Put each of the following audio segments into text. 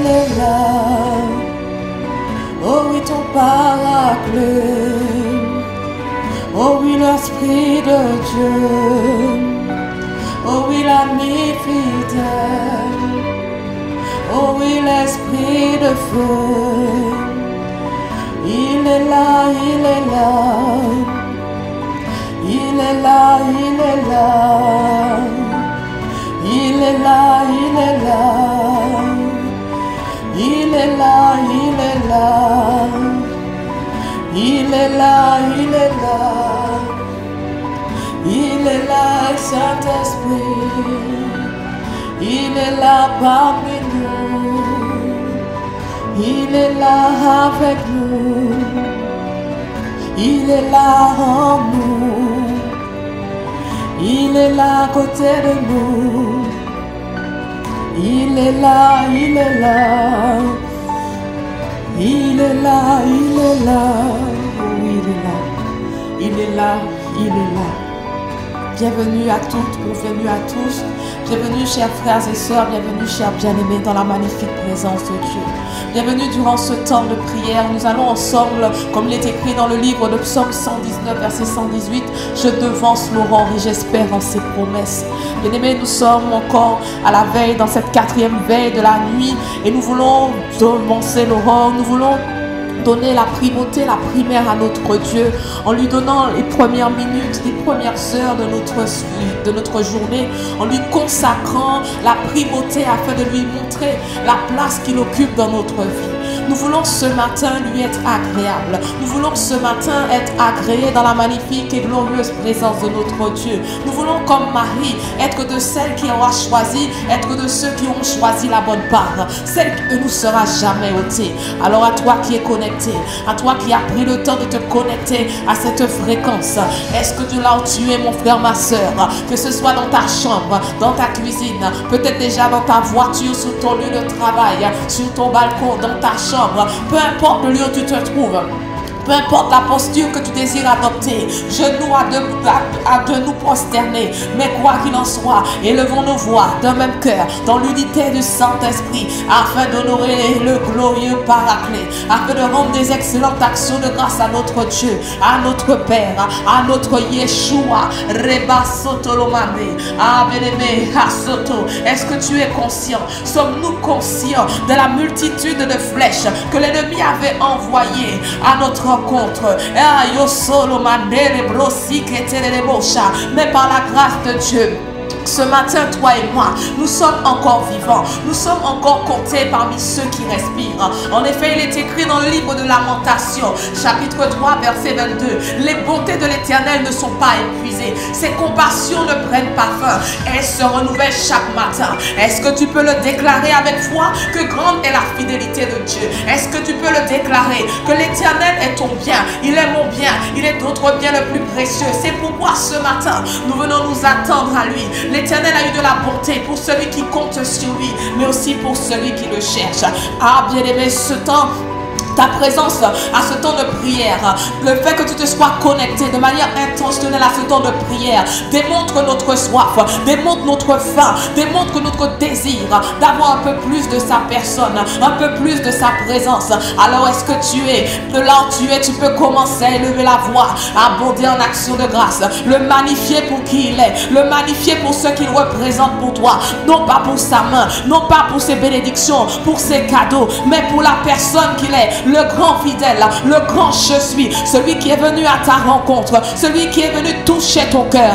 est là. Oh oui, ton paraclet. Oh oui, l'Esprit de Dieu. Oh oui, l'ami fidèle. Oh oui, l'Esprit de feu. Il est là, il est là. Il est là, il est là. Il est là, il est là. Il est là, il est là. Il est là, il est là. Il est là, Saint-Esprit. Il est là parmi nous. Il est là avec nous. Il est là en nous. Il est là à côté de nous. Il est là, il est là. Il est là, il est là. Oui, il est là. Il est là, il est là. Bienvenue à toutes, bienvenue à tous. Bienvenue chers frères et sœurs, bienvenue chers bien-aimés dans la magnifique présence de Dieu. Bienvenue durant ce temps de prière. Nous allons ensemble, comme il est écrit dans le livre de Psaume 119, verset 118, je devance l'aurore et j'espère en ses promesses. Bien-aimés, nous sommes encore à la veille, dans cette 4e veille de la nuit, et nous voulons devancer l'aurore, nous voulons donner la primauté, la primaire à notre Dieu, en lui donnant les premières minutes, les premières heures de notre journée, en lui consacrant la primauté afin de lui montrer la place qu'il occupe dans notre vie. Nous voulons ce matin lui être agréable. Nous voulons ce matin être agréés dans la magnifique et glorieuse présence de notre Dieu. Nous voulons comme Marie être de celles qui aura choisi, être de ceux qui ont choisi la bonne part, celle qui ne nous sera jamais ôtée. Alors à toi qui es connecté, à toi qui as pris le temps de te connecter à cette fréquence, est-ce que tu l'as tué, mon frère, ma soeur, que ce soit dans ta chambre, dans ta cuisine, peut-être déjà dans ta voiture, sur ton lieu de travail, sur ton balcon, dans ta chambre, peu importe le lieu où tu te trouves, peu importe la posture que tu désires adopter, genoux à genoux prosternés, mais quoi qu'il en soit, élevons nos voix d'un même cœur, dans l'unité du Saint-Esprit, afin d'honorer le glorieux Paraclet, afin de rendre des excellentes actions de grâce à notre Dieu, à notre Père, à notre Yeshua, Reba Sotolomane. Ah bien-aimé, Hasoto, est-ce que tu es conscient? Sommes-nous conscients de la multitude de flèches que l'ennemi avait envoyées à notre rencontre? Mais par la grâce de Dieu, ce matin, toi et moi, nous sommes encore vivants. Nous sommes encore comptés parmi ceux qui respirent. En effet, il est écrit dans le livre de Lamentation, chapitre 3, verset 22. Les bontés de l'Éternel ne sont pas épuisées. Ses compassions ne prennent pas fin. Elles se renouvellent chaque matin. Est-ce que tu peux le déclarer avec foi que grande est la fidélité de Dieu? Est-ce que tu peux le déclarer que l'Éternel est ton bien? Il est mon bien. Il est notre bien le plus précieux. C'est pourquoi ce matin, nous venons nous attendre à lui. L'Éternel a eu de la bonté pour celui qui compte sur lui, mais aussi pour celui qui le cherche. Ah, bien-aimé, ce temps, ta présence à ce temps de prière, le fait que tu te sois connecté de manière intentionnelle à ce temps de prière, démontre notre soif, démontre notre faim, démontre notre désir d'avoir un peu plus de sa personne, un peu plus de sa présence. Alors est-ce que tu es de là où tu es, tu peux commencer à élever la voix, à abonder en action de grâce, le magnifier pour qui il est, le magnifier pour ce qu'il représente pour toi, non pas pour sa main, non pas pour ses bénédictions, pour ses cadeaux, mais pour la personne qu'il est, le grand fidèle, le grand je suis, celui qui est venu à ta rencontre, celui qui est venu toucher ton cœur.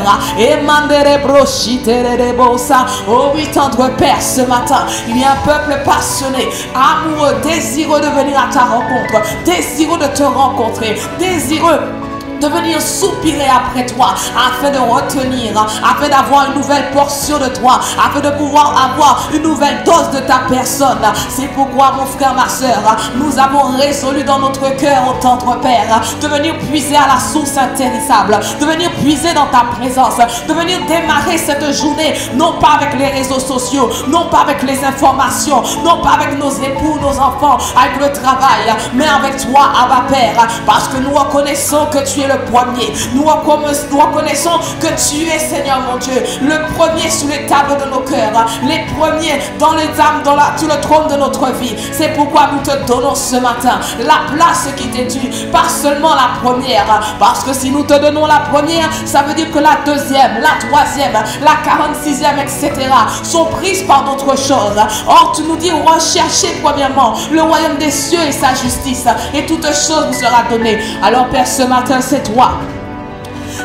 Oh oui, tendre Père, ce matin, il y a un peuple passionné, amoureux, désireux de venir à ta rencontre, désireux de te rencontrer, désireux de venir soupirer après toi, afin de retenir, afin d'avoir une nouvelle portion de toi, afin de pouvoir avoir une nouvelle dose de ta personne. C'est pourquoi, mon frère, ma soeur, nous avons résolu dans notre cœur, au tendre Père, de venir puiser à la source intéressable, de venir puiser dans ta présence, de venir démarrer cette journée, non pas avec les réseaux sociaux, non pas avec les informations, non pas avec nos époux, nos enfants, avec le travail, mais avec toi, Abba Père, parce que nous reconnaissons que tu es es le premier. Nous reconnaissons que tu es, Seigneur mon Dieu, le premier sous les tables de nos cœurs, les premiers dans les âmes, sur le trône de notre vie. C'est pourquoi nous te donnons ce matin la place qui t'est due, pas seulement la première, parce que si nous te donnons la première, ça veut dire que la deuxième, la troisième, la 46e, etc. sont prises par d'autres choses. Or, tu nous dis, recherchez premièrement le royaume des cieux et sa justice, et toute chose vous sera donnée. Alors, Père, ce matin, c'est toi.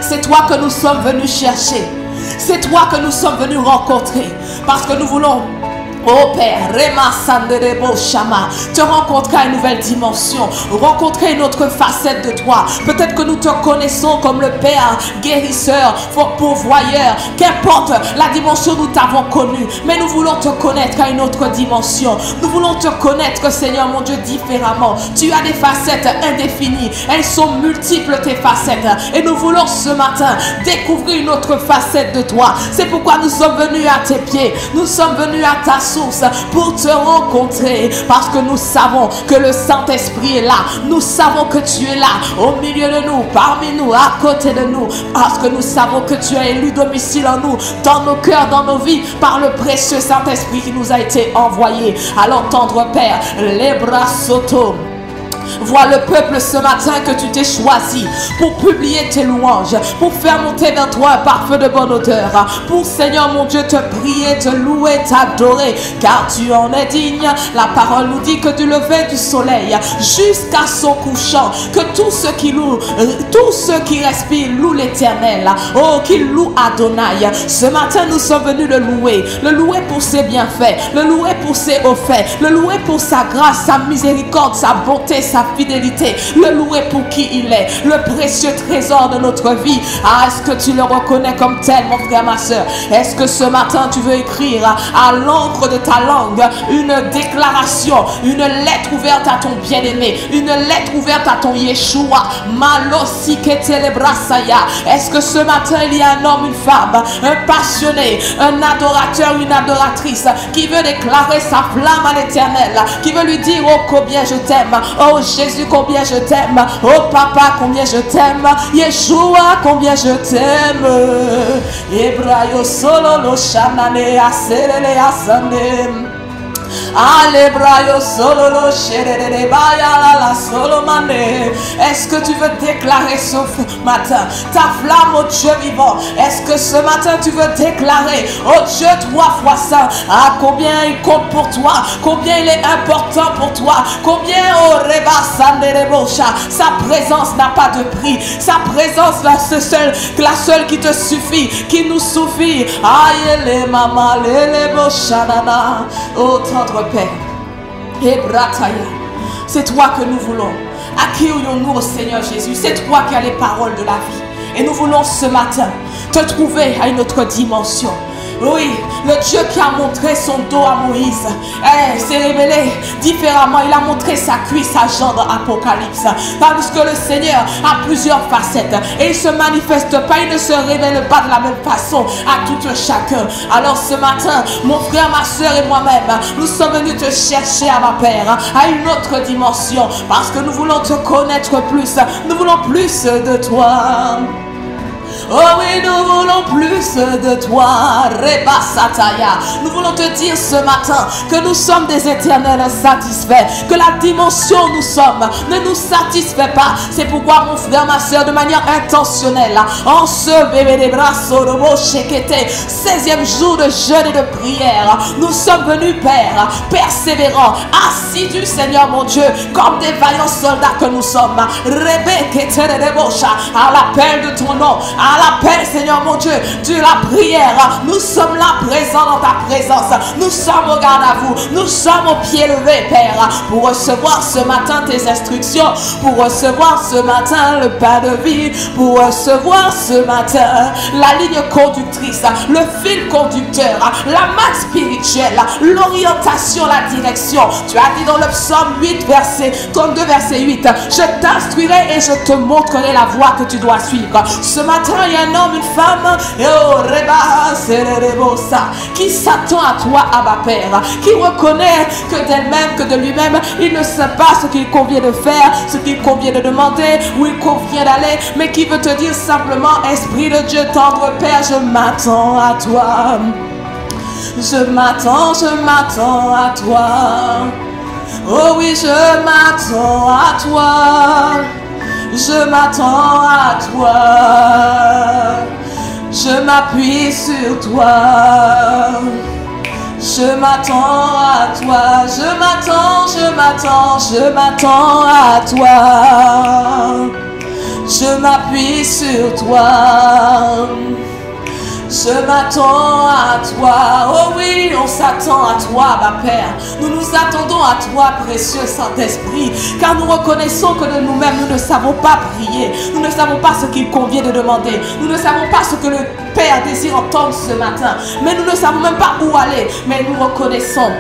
C'est toi que nous sommes venus chercher. C'est toi que nous sommes venus rencontrer. Parce que nous voulons, oh Père, te rencontrer à une nouvelle dimension, rencontrer une autre facette de toi. Peut-être que nous te connaissons comme le Père, guérisseur, pourvoyeur, qu'importe la dimension où nous t'avons connu, mais nous voulons te connaître à une autre dimension. Nous voulons te connaître, Seigneur mon Dieu, différemment. Tu as des facettes indéfinies, elles sont multiples tes facettes, et nous voulons ce matin découvrir une autre facette de toi. C'est pourquoi nous sommes venus à tes pieds, nous sommes venus à ta source pour te rencontrer, parce que nous savons que le Saint-Esprit est là, nous savons que tu es là au milieu de nous, parmi nous, à côté de nous, parce que nous savons que tu as élu domicile en nous, dans nos cœurs, dans nos vies, par le précieux Saint-Esprit qui nous a été envoyé. Alors tendre Père, les bras sautent. Vois le peuple ce matin que tu t'es choisi pour publier tes louanges, pour faire monter vers toi un parfum de bonne odeur, pour, Seigneur mon Dieu, te prier, te louer, t'adorer, car tu en es digne. La parole nous dit que du lever du soleil jusqu'à son couchant, que tous ceux qui louent, tous ceux qui respirent louent l'Éternel. Oh, qu'ils louent Adonai. Ce matin, nous sommes venus le louer pour ses bienfaits, le louer pour ses hauts faits, le louer pour sa grâce, sa miséricorde, sa bonté, sa fidélité, le louer pour qui il est, le précieux trésor de notre vie. Ah, est-ce que tu le reconnais comme tel, mon frère, ma soeur? Est-ce que ce matin tu veux écrire à l'encre de ta langue une déclaration, une lettre ouverte à ton bien-aimé, une lettre ouverte à ton Yeshua? Est-ce que ce matin il y a un homme, une femme, un passionné, un adorateur, une adoratrice qui veut déclarer sa flamme à l'Éternel, qui veut lui dire: oh combien je t'aime, oh Jésus combien je t'aime, oh Papa combien je t'aime, Yeshua combien je t'aime. Ebrayo solo lo shanane aserele asane. Est-ce que tu veux déclarer ce matin ta flamme au Dieu vivant? Est-ce que ce matin tu veux déclarer au Dieu 3 fois saint, ah combien il compte pour toi, combien il est important pour toi, combien sa présence n'a pas de prix, sa présence la seule qui te suffit, qui nous suffit. Aïe les mamas, les bochanana, oh tendre Père, et Brataya, c'est toi que nous voulons. Accueillons-nous au Seigneur Jésus. C'est toi qui as les paroles de la vie. Et nous voulons ce matin te trouver à une autre dimension. Oui, le Dieu qui a montré son dos à Moïse s'est révélé différemment. Il a montré sa cuisse à Jean dans Apocalypse. Parce que le Seigneur a plusieurs facettes et il ne se manifeste pas, il ne se révèle pas de la même façon à tout chacun. Alors ce matin, mon frère, ma soeur et moi-même, nous sommes venus te chercher à ma Père, à une autre dimension, parce que nous voulons te connaître plus. Nous voulons plus de toi. Oh oui, nous voulons plus de toi, Reba Sataya. Nous voulons te dire ce matin que nous sommes des éternels insatisfaits, que la dimension où nous sommes ne nous satisfait pas. C'est pourquoi, mon frère, ma soeur, de manière intentionnelle, en ce bébé des bras, 16e jour de jeûne et de prière, nous sommes venus, Père, persévérants, assidus, Seigneur mon Dieu, comme des vaillants soldats que nous sommes, à l'appel de ton nom, à l'appel, Seigneur mon Dieu, de la prière. Nous sommes là présents dans ta présence. Nous sommes au garde à vous. Nous sommes au pied levé, Père, pour recevoir ce matin tes instructions, pour recevoir ce matin le pain de vie, pour recevoir ce matin la ligne conductrice, le fil conducteur, la main spirituelle, l'orientation, la direction. Tu as dit dans le psaume 8, verset 32, verset 8, je t'instruirai et je te montrerai la voie que tu dois suivre. Ce matin, il y a un homme, une femme, qui s'attend à toi, Abba Père, qui reconnaît que d'elle-même, que de lui-même, il ne sait pas ce qu'il convient de faire, ce qu'il convient de demander, où il convient d'aller, mais qui veut te dire simplement, Esprit de Dieu tendre Père, je m'attends à toi. Je m'attends à toi. Oh oui, je m'attends à toi. Je m'attends à toi. Je m'appuie sur toi. Je m'attends à toi. Je m'attends à toi. Je m'appuie sur toi. Je m'attends à toi. Oh oui, on s'attend à toi, ma Père. Nous nous attendons à toi, précieux Saint-Esprit, car nous reconnaissons que de nous-mêmes, nous ne savons pas prier. Nous ne savons pas ce qu'il convient de demander. Nous ne savons pas ce que le Père désire entendre ce matin. Mais nous ne savons même pas où aller. Mais nous reconnaissons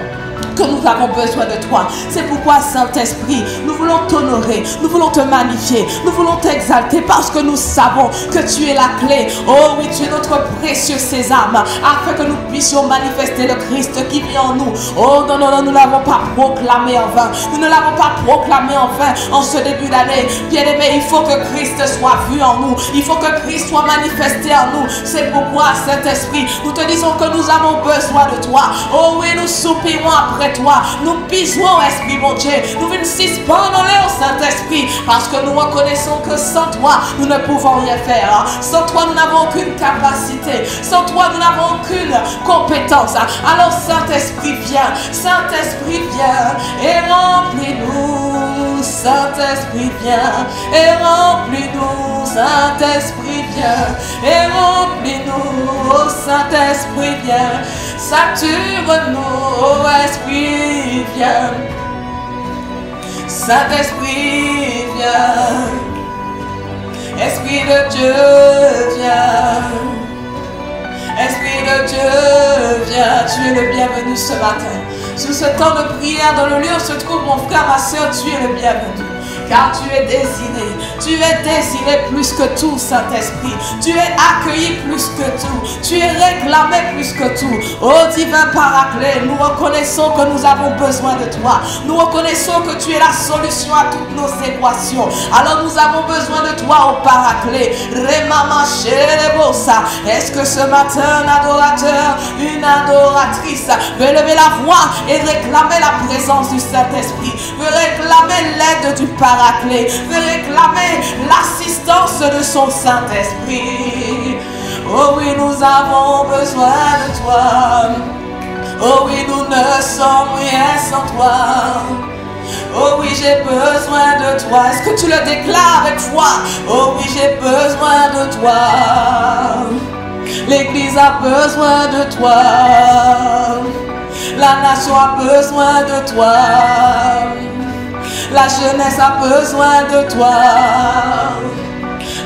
que nous avons besoin de toi. C'est pourquoi, Saint-Esprit, nous voulons t'honorer, nous voulons te magnifier, nous voulons t'exalter parce que nous savons que tu es la clé. Oh oui, tu es notre précieux sésame, afin que nous puissions manifester le Christ qui vit en nous. Oh non, non, non, nous ne l'avons pas proclamé en vain. Nous ne l'avons pas proclamé en vain en ce début d'année. Bien-aimé, il faut que Christ soit vu en nous. Il faut que Christ soit manifesté en nous. C'est pourquoi, Saint-Esprit, nous te disons que nous avons besoin de toi. Oh oui, nous soupirons après toi. Nous pisons, Esprit mon Dieu. Nous venons suspendre au Saint-Esprit parce que nous reconnaissons que sans toi, nous ne pouvons rien faire. Sans toi, nous n'avons aucune capacité. Sans toi, nous n'avons aucune compétence. Alors, Saint-Esprit, viens. Saint-Esprit, viens et remplis-nous. Saint-Esprit, viens et remplis-nous. Saint-Esprit, viens et remplis-nous. Oh, Saint-Esprit, viens. Sature-nous, oh Esprit, viens. Saint-Esprit, viens. Esprit de Dieu, viens. Esprit de Dieu, viens. Tu es le bienvenu ce matin. Sur ce temps de prière, dans le lieu où se trouve mon frère, ma soeur, tu es le bienvenu. Car tu es désiré plus que tout, Saint-Esprit. Tu es accueilli plus que tout. Tu es réclamé plus que tout. Oh divin Paraclet, nous reconnaissons que nous avons besoin de toi. Nous reconnaissons que tu es la solution à toutes nos équations. Alors nous avons besoin de toi, oh Paraclet. Est-ce que ce matin, un adorateur, une adoratrice veut lever la voix et réclamer la présence du Saint-Esprit, veut réclamer l'aide du Paraclet, veut réclamer l'assistance de son Saint-Esprit? Oh oui, nous avons besoin de toi. Oh oui, nous ne sommes rien sans toi. Oh oui, j'ai besoin de toi. Est-ce que tu le déclares avec foi? Oh oui, j'ai besoin de toi. L'Église a besoin de toi. La nation a besoin de toi. La jeunesse a besoin de toi.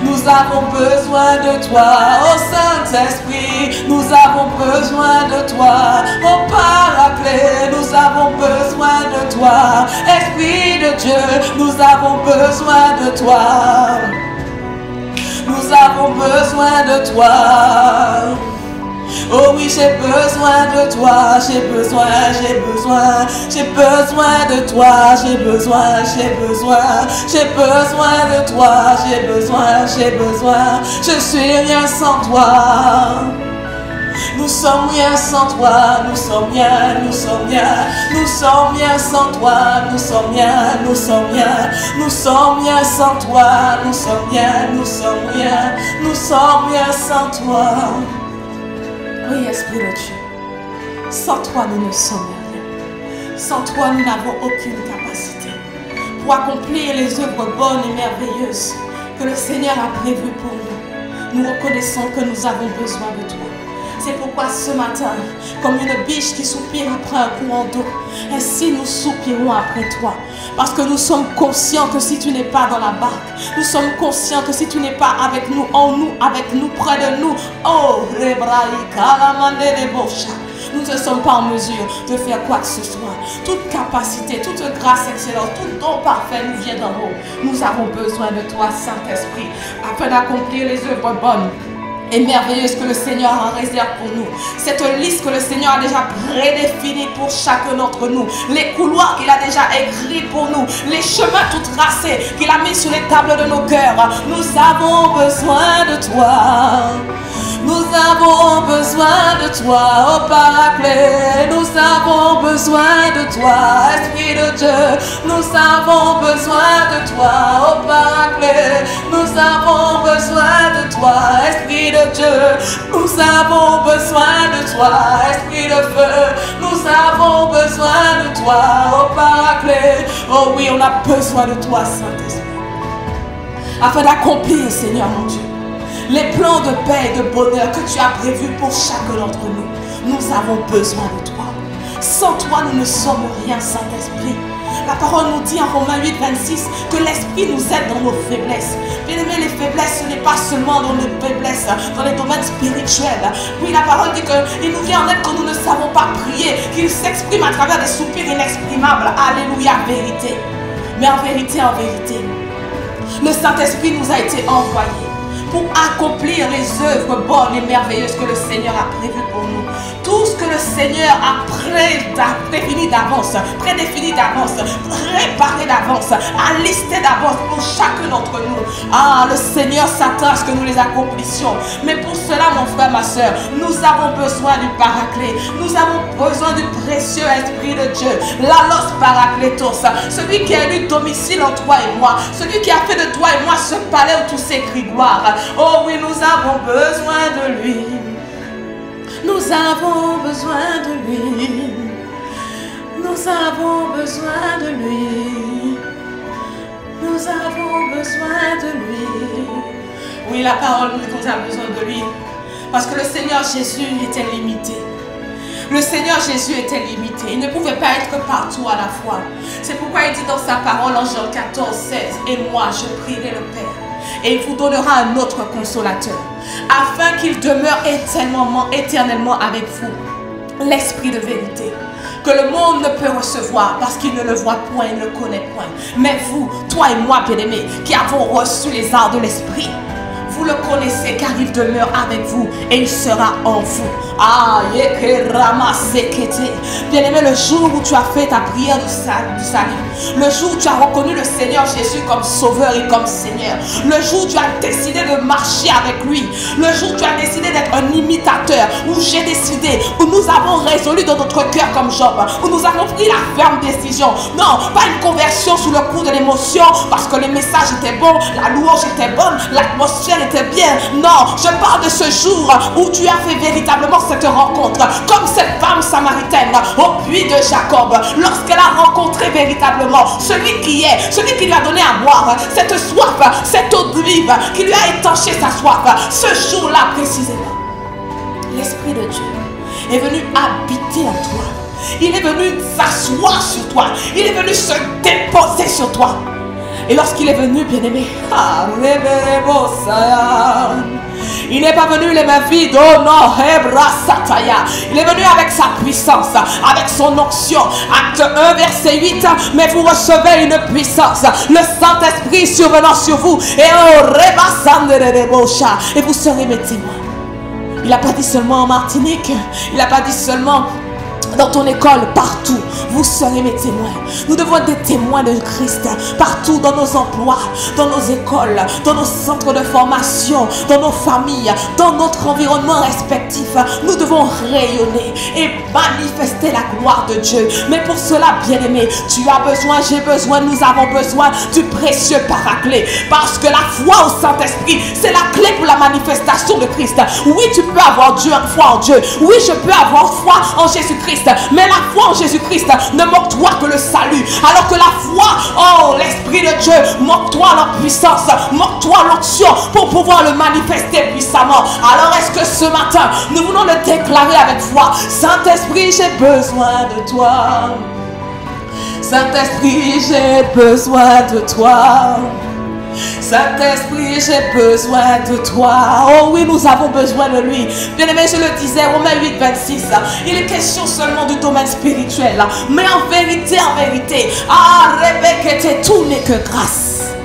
Nous avons besoin de toi, oh Saint-Esprit. Nous avons besoin de toi, oh Paraclet. Nous avons besoin de toi, Esprit de Dieu. Nous avons besoin de toi. Nous avons besoin de toi. Oh oui, j'ai besoin de toi, j'ai besoin de toi, j'ai besoin de toi, je suis rien sans toi. Nous sommes rien sans toi, nous sommes rien sans toi, nous sommes rien sans toi. Oui, Esprit de Dieu, sans toi nous ne sommes rien. Sans toi nous n'avons aucune capacité pour accomplir les œuvres bonnes et merveilleuses que le Seigneur a prévues pour nous. Nous reconnaissons que nous avons besoin de toi. C'est pourquoi ce matin, comme une biche qui soupire après un courant d'eau, ainsi nous soupirons après toi. Parce que nous sommes conscients que si tu n'es pas dans la barque, nous sommes conscients que si tu n'es pas avec nous, en nous, avec nous, près de nous, oh, nous ne sommes pas en mesure de faire quoi que ce soit. Toute capacité, toute grâce excellente, tout don parfait nous vient d'en haut. Nous avons besoin de toi, Saint-Esprit, afin d'accomplir les œuvres bonnes et merveilleuse que le Seigneur a réserve pour nous. Cette liste que le Seigneur a déjà prédéfinie pour chacun d'entre nous. Les couloirs qu'il a déjà écrits pour nous. Les chemins tout tracés qu'il a mis sur les tables de nos cœurs. Nous avons besoin de toi. Nous avons besoin de toi, oh Paraclet. Nous avons besoin de toi, Esprit de Dieu. Nous avons besoin de toi, oh Paraclet. Nous avons besoin de toi, Esprit de Dieu. Nous avons besoin de toi, Esprit de feu. Nous avons besoin de toi, oh Paraclet. Oh oui, on a besoin de toi, Saint-Esprit, afin d'accomplir, Seigneur mon Dieu, les plans de paix et de bonheur que tu as prévus pour chacun d'entre nous. Nous avons besoin de toi. Sans toi, nous ne sommes rien, Saint-Esprit. La parole nous dit en Romains 8, 26 que l'Esprit nous aide dans nos faiblesses. Bien aimé, les faiblesses, ce n'est pas seulement dans les faiblesses, dans les domaines spirituels. Oui, la parole dit qu'il nous vient en aide quand nous ne savons pas prier, qu'il s'exprime à travers des soupirs inexprimables. Alléluia, vérité. Mais en vérité, le Saint-Esprit nous a été envoyé pour accomplir les œuvres bonnes et merveilleuses que le Seigneur a prévues pour nous. Tout ce que le Seigneur a prédéfini d'avance, préparé d'avance, a listé d'avance pour chacun d'entre nous. Ah, le Seigneur s'attend à ce que nous les accomplissions. Mais pour cela, mon frère, ma soeur, nous avons besoin du Paraclet. Nous avons besoin du précieux Esprit de Dieu. L'Allos Paracletos, celui qui a élu domicile en toi et moi, celui qui a fait de toi et moi ce palais où tout s'écrit gloire. Oh oui, nous avons besoin de lui. Nous avons besoin de lui. Nous avons besoin de lui. Nous avons besoin de lui. Oui, la parole nous dit qu'on a besoin de lui. Parce que le Seigneur Jésus était limité. Le Seigneur Jésus était limité. Il ne pouvait pas être partout à la fois. C'est pourquoi il dit dans sa parole en Jean 14, 16, et moi je prierai le Père, et il vous donnera un autre consolateur, afin qu'il demeure éternellement avec vous, l'Esprit de vérité, que le monde ne peut recevoir parce qu'il ne le voit point, il ne le connaît point. Mais vous, toi et moi, bien-aimés, qui avons reçu les arts de l'Esprit, vous le connaissez car il demeure avec vous et il sera en vous. Ah, bien-aimé, le jour où tu as fait ta prière du salut, le jour où tu as reconnu le Seigneur Jésus comme sauveur et comme Seigneur, le jour où tu as décidé de marcher avec lui, le jour où tu as décidé d'être un imitateur, où j'ai décidé, où nous avons résolu dans notre cœur comme Job, où nous avons pris la ferme décision. Non, pas une conversion sous le coup de l'émotion parce que le message était bon, la louange était bonne, l'atmosphère était bien. Non, je parle de ce jour où tu as fait véritablement cette rencontre, comme cette femme samaritaine au puits de Jacob, lorsqu'elle a rencontré véritablement celui qui lui a donné à boire cette soif, cette eau d'olive qui lui a étanché sa soif. Ce jour-là précisément, l'Esprit de Dieu est venu habiter en toi. Il est venu s'asseoir sur toi. Il est venu se déposer sur toi. Et lorsqu'il est venu, bien-aimé, il n'est pas venu les mains vides. Oh non, il est venu avec sa puissance, avec son onction. Acte 1, verset 8. Mais vous recevez une puissance, le Saint-Esprit survenant sur vous, et vous serez mes témoins. Il n'a pas dit seulement en Martinique, il n'a pas dit seulement dans ton école, partout, vous serez mes témoins. Nous devons être des témoins de Christ partout, dans nos emplois, dans nos écoles, dans nos centres de formation, dans nos familles, dans notre environnement respectif. Nous devons rayonner et manifester la gloire de Dieu. Mais pour cela, bien-aimé, tu as besoin, j'ai besoin, nous avons besoin du précieux Paraclet. Parce que la foi au Saint-Esprit, c'est la clé pour la manifestation de Christ. Oui, tu peux avoir foi en Dieu. Oui, je peux avoir foi en Jésus-Christ. Mais la foi en Jésus-Christ ne moque-toi que le salut. Alors que la foi, oh, l'Esprit de Dieu, moque-toi la puissance, moque-toi l'onction pour pouvoir le manifester puissamment. Alors est-ce que ce matin, nous voulons le déclarer avec foi? Saint-Esprit, j'ai besoin de toi. Saint-Esprit, j'ai besoin de toi. Saint-Esprit, j'ai besoin de toi. Oh oui, nous avons besoin de lui. Bien aimé, je le disais, Romains 8, 26. Il est question seulement du domaine spirituel. Mais en vérité, ah, Rebecca, tout n'est que grâce.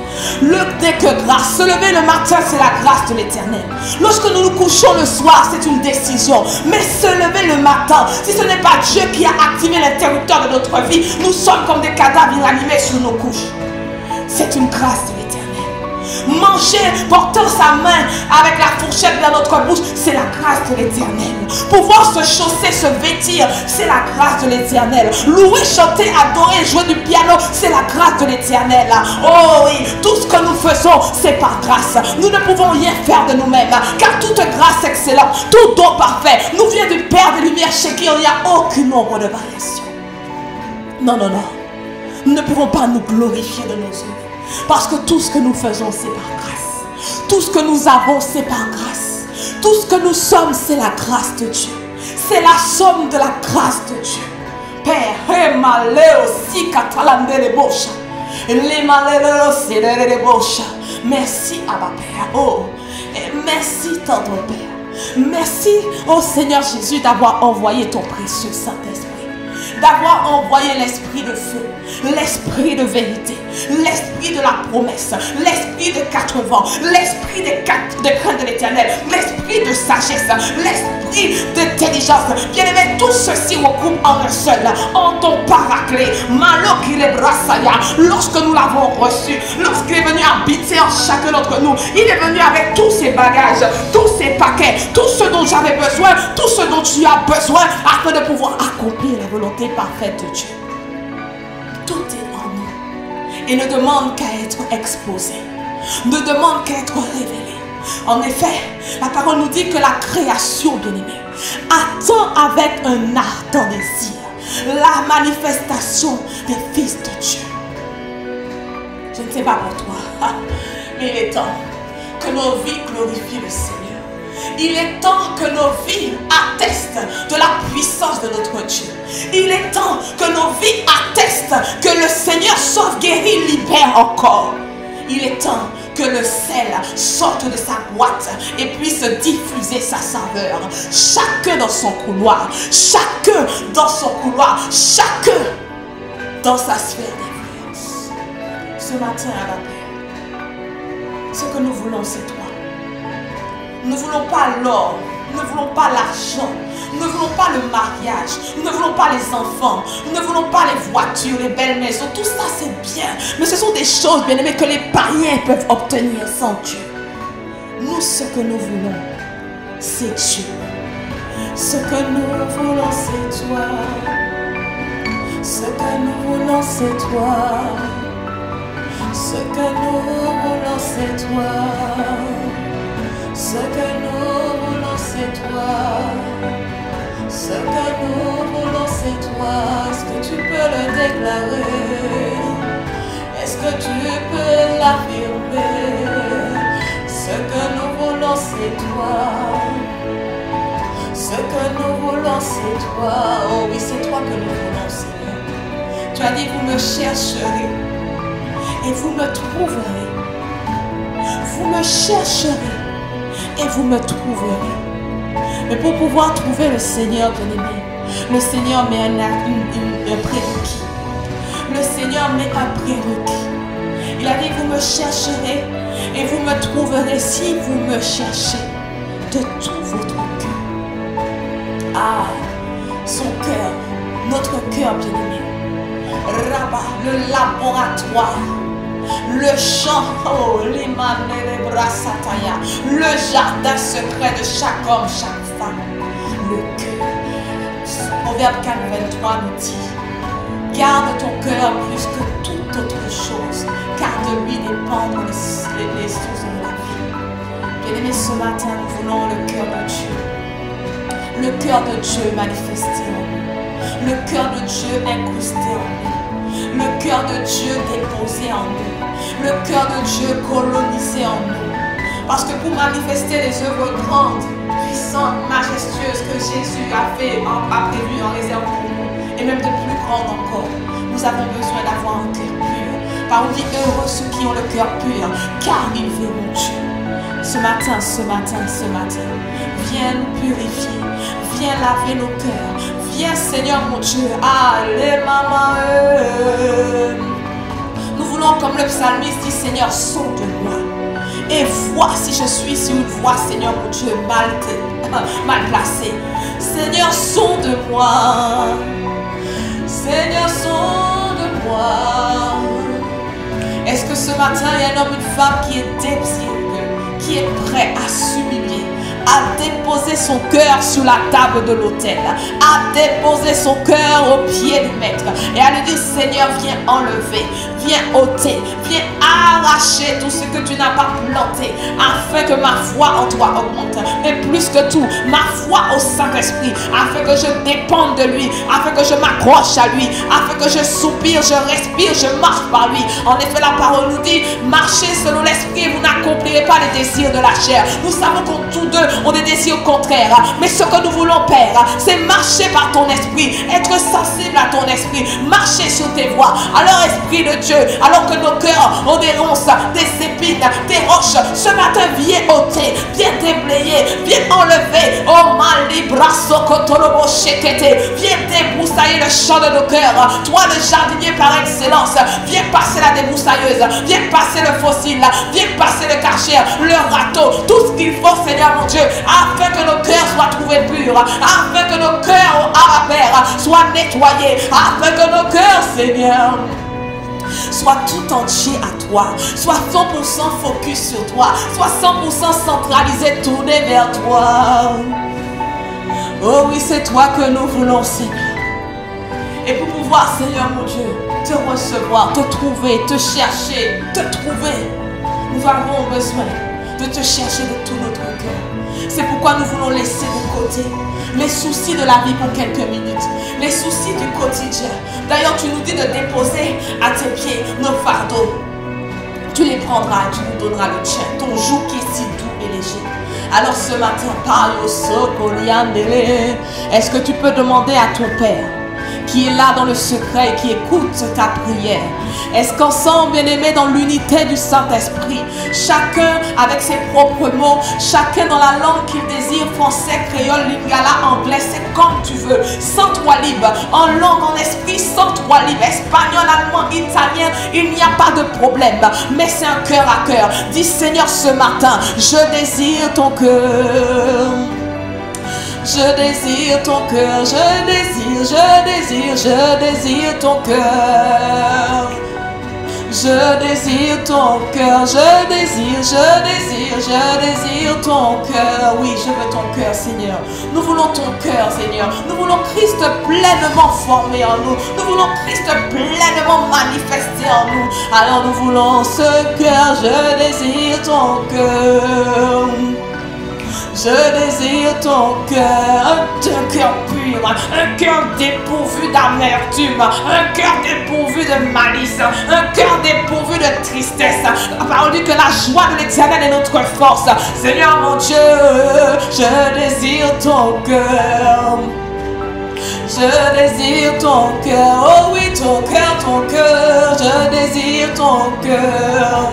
Dès que grâce, se lever le matin, c'est la grâce de l'Éternel. Lorsque nous nous couchons le soir, c'est une décision. Mais se lever le matin, si ce n'est pas Dieu qui a activé l'interrupteur de notre vie, nous sommes comme des cadavres inanimés sur nos couches. C'est une grâce de l'Éternel. Manger, portant sa main avec la fourchette dans notre bouche, c'est la grâce de l'Éternel. Pouvoir se chausser, se vêtir, c'est la grâce de l'Éternel. Louer, chanter, adorer, jouer du piano, c'est la grâce de l'Éternel. Oh oui, tout ce que nous faisons, c'est par grâce. Nous ne pouvons rien faire de nous-mêmes, car toute grâce excellente, tout don parfait, nous vient du Père des Lumières, chez qui il n'y a aucune ombre de variation. Non, non, non. Nous ne pouvons pas nous glorifier de nos œuvres. Parce que tout ce que nous faisons, c'est par grâce. Tout ce que nous avons, c'est par grâce. Tout ce que nous sommes, c'est la grâce de Dieu. C'est la somme de la grâce de Dieu. Père, merci, Abba Père. Oh, merci, tendre Père. Merci, oh Seigneur Jésus, d'avoir envoyé ton précieux Saint-Esprit. D'avoir envoyé l'esprit de feu, l'esprit de vérité, l'esprit de la promesse, l'esprit de 4 vents, l'esprit de crainte de l'Éternel, l'esprit de sagesse, l'esprit d'intelligence. Bien-aimé, tout ceci regroupe en un seul, en ton paraclet. Lorsque nous l'avons reçu, lorsqu'il est venu habiter en chacun d'entre nous, il est venu avec tous ses bagages, tous ses paquets, tout ce dont j'avais besoin, tout ce dont tu as besoin, afin de pouvoir accomplir la volonté parfaite de Dieu. Tout est en nous et ne demande qu'à être exposé, ne demande qu'à être révélé. En effet, la parole nous dit que la création, bien-aimée, attend avec un ardent désir la manifestation des fils de Dieu. Je ne sais pas pour toi, mais il est temps que nos vies glorifient le Seigneur. Il est temps que nos vies attestent de la puissance de notre Dieu. Il est temps que nos vies attestent que le Seigneur sauve, guérit, libère encore. Il est temps que le sel sorte de sa boîte et puisse diffuser sa saveur. Chacun dans son couloir, chacun dans son couloir, chacun dans sa sphère d'influence. Ce matin, à la paix, ce que nous voulons, c'est toi. Nous ne voulons pas l'or, nous ne voulons pas l'argent, nous ne voulons pas le mariage, nous ne voulons pas les enfants, nous ne voulons pas les voitures, les belles maisons. Tout ça c'est bien, mais ce sont des choses, bien aimées, que les païens peuvent obtenir sans Dieu. Nous, ce que nous voulons, c'est Dieu. Ce que nous voulons, c'est toi. Ce que nous voulons, c'est toi. Ce que nous voulons, c'est toi. Ce que nous voulons, c'est toi. Ce que nous voulons, c'est toi. Est-ce que tu peux le déclarer? Est-ce que tu peux l'affirmer? Ce que nous voulons, c'est toi. Ce que nous voulons, c'est toi. Oh oui, c'est toi que nous voulons, Seigneur. Tu as dit, vous me chercherez et vous me trouverez. Vous me chercherez et vous me trouverez. Mais pour pouvoir trouver le Seigneur, bien-aimé, le Seigneur met un prérequis. Le Seigneur met un prérequis. Il a dit, vous me chercherez et vous me trouverez si vous me cherchez de tout votre cœur. Ah, son cœur, notre cœur, bien-aimé. Rabat, le laboratoire. Le champ, oh, le jardin secret de chaque homme, chaque femme. Le cœur. Proverbe 4, 23 nous dit, garde ton cœur plus que toute autre chose, car de lui dépendent les sources de la vie. Bien-aimés, ce matin, nous voulons le cœur de Dieu. Le cœur de Dieu manifesté en nous. Le cœur de Dieu incrusté en nous. Le cœur de Dieu déposé en nous. Le cœur de Dieu colonisé en nous. Parce que pour manifester les œuvres grandes, puissantes, majestueuses que Jésus a prévues en réserve pour nous, et même de plus grandes encore, nous avons besoin d'avoir un cœur pur. Par on dit heureux ceux qui ont le cœur pur, car ils verront Dieu. Ce matin, viens nous purifier, viens laver nos cœurs, viens Seigneur mon Dieu, allez maman. Nous voulons comme le psalmiste dit, Seigneur, sonde-moi. Et vois si je suis sur une voie, Seigneur mon Dieu, mal placée. Seigneur, sonde-moi. Seigneur, sonde-moi. Est-ce que ce matin, il y a un homme, une femme qui est désireux, qui est prêt à s'humilier, à déposer son cœur sur la table de l'autel, à déposer son cœur au pied du maître et à lui dire, Seigneur, viens enlever, viens ôter, viens arracher tout ce que tu n'as pas planté, afin que ma foi en toi augmente. Mais plus que tout, ma foi au Saint-Esprit, afin que je dépende de lui, afin que je m'accroche à lui, afin que je soupire, je respire, je marche par lui. En effet, la parole nous dit, marchez selon l'esprit et vous n'accomplirez pas les désirs de la chair. Nous savons qu'en tous deux, on des désirs contraires. Mais ce que nous voulons, Père, c'est marcher par ton esprit, être sensible à ton esprit, marcher sur tes voies. Alors, Esprit de Dieu, alors que nos cœurs ont des ronces, des épines, des roches, ce matin, viens ôter, viens déblayer, viens enlever. Oh, viens débroussailler le champ de nos cœurs. Toi, le jardinier par excellence, viens passer la débroussailleuse, viens passer le fossile, viens passer le karcher, le râteau, tout ce qu'il faut, Seigneur mon Dieu, afin que nos cœurs soient trouvés purs, afin que nos cœurs, Père, soient nettoyés, afin que nos cœurs, Seigneur, sois tout entier à toi, sois 100% focus sur toi, sois 100% centralisé, tourné vers toi. Oh oui, c'est toi que nous voulons, Seigneur. Et pour pouvoir, Seigneur mon Dieu, te recevoir, te trouver, te chercher, te trouver, nous avons besoin de te chercher de tout notre cœur. C'est pourquoi nous voulons laisser de côté les soucis de la vie pour quelques minutes, les soucis du quotidien. D'ailleurs, tu nous dis de déposer à tes pieds nos fardeaux. Tu les prendras et tu nous donneras le tien, ton joug qui est si doux et léger. Alors ce matin, est-ce que tu peux demander à ton Père, qui est là dans le secret et qui écoute ta prière? Est-ce qu'ensemble, bien-aimés, dans l'unité du Saint-Esprit, chacun avec ses propres mots, chacun dans la langue qu'il désire, français, créole, lingala, anglais, c'est comme tu veux, sens-toi libre, en langue, en esprit, sens-toi libre, espagnol, allemand, italien, il n'y a pas de problème, mais c'est un cœur à cœur. Dis, Seigneur, ce matin, je désire ton cœur. Je désire ton cœur, je désire ton cœur. Je désire ton cœur, je désire ton cœur. Oui, je veux ton cœur, Seigneur. Nous voulons ton cœur, Seigneur. Nous voulons Christ pleinement formé en nous. Nous voulons Christ pleinement manifesté en nous. Alors nous voulons ce cœur, je désire ton cœur. Je désire ton cœur, un cœur pur, un cœur dépourvu d'amertume, un cœur dépourvu de malice, un cœur dépourvu de tristesse. La parole dit que la joie de l'Éternel est notre force. Seigneur mon Dieu, je désire ton cœur. Je désire ton cœur, oh oui, ton cœur, je désire ton cœur.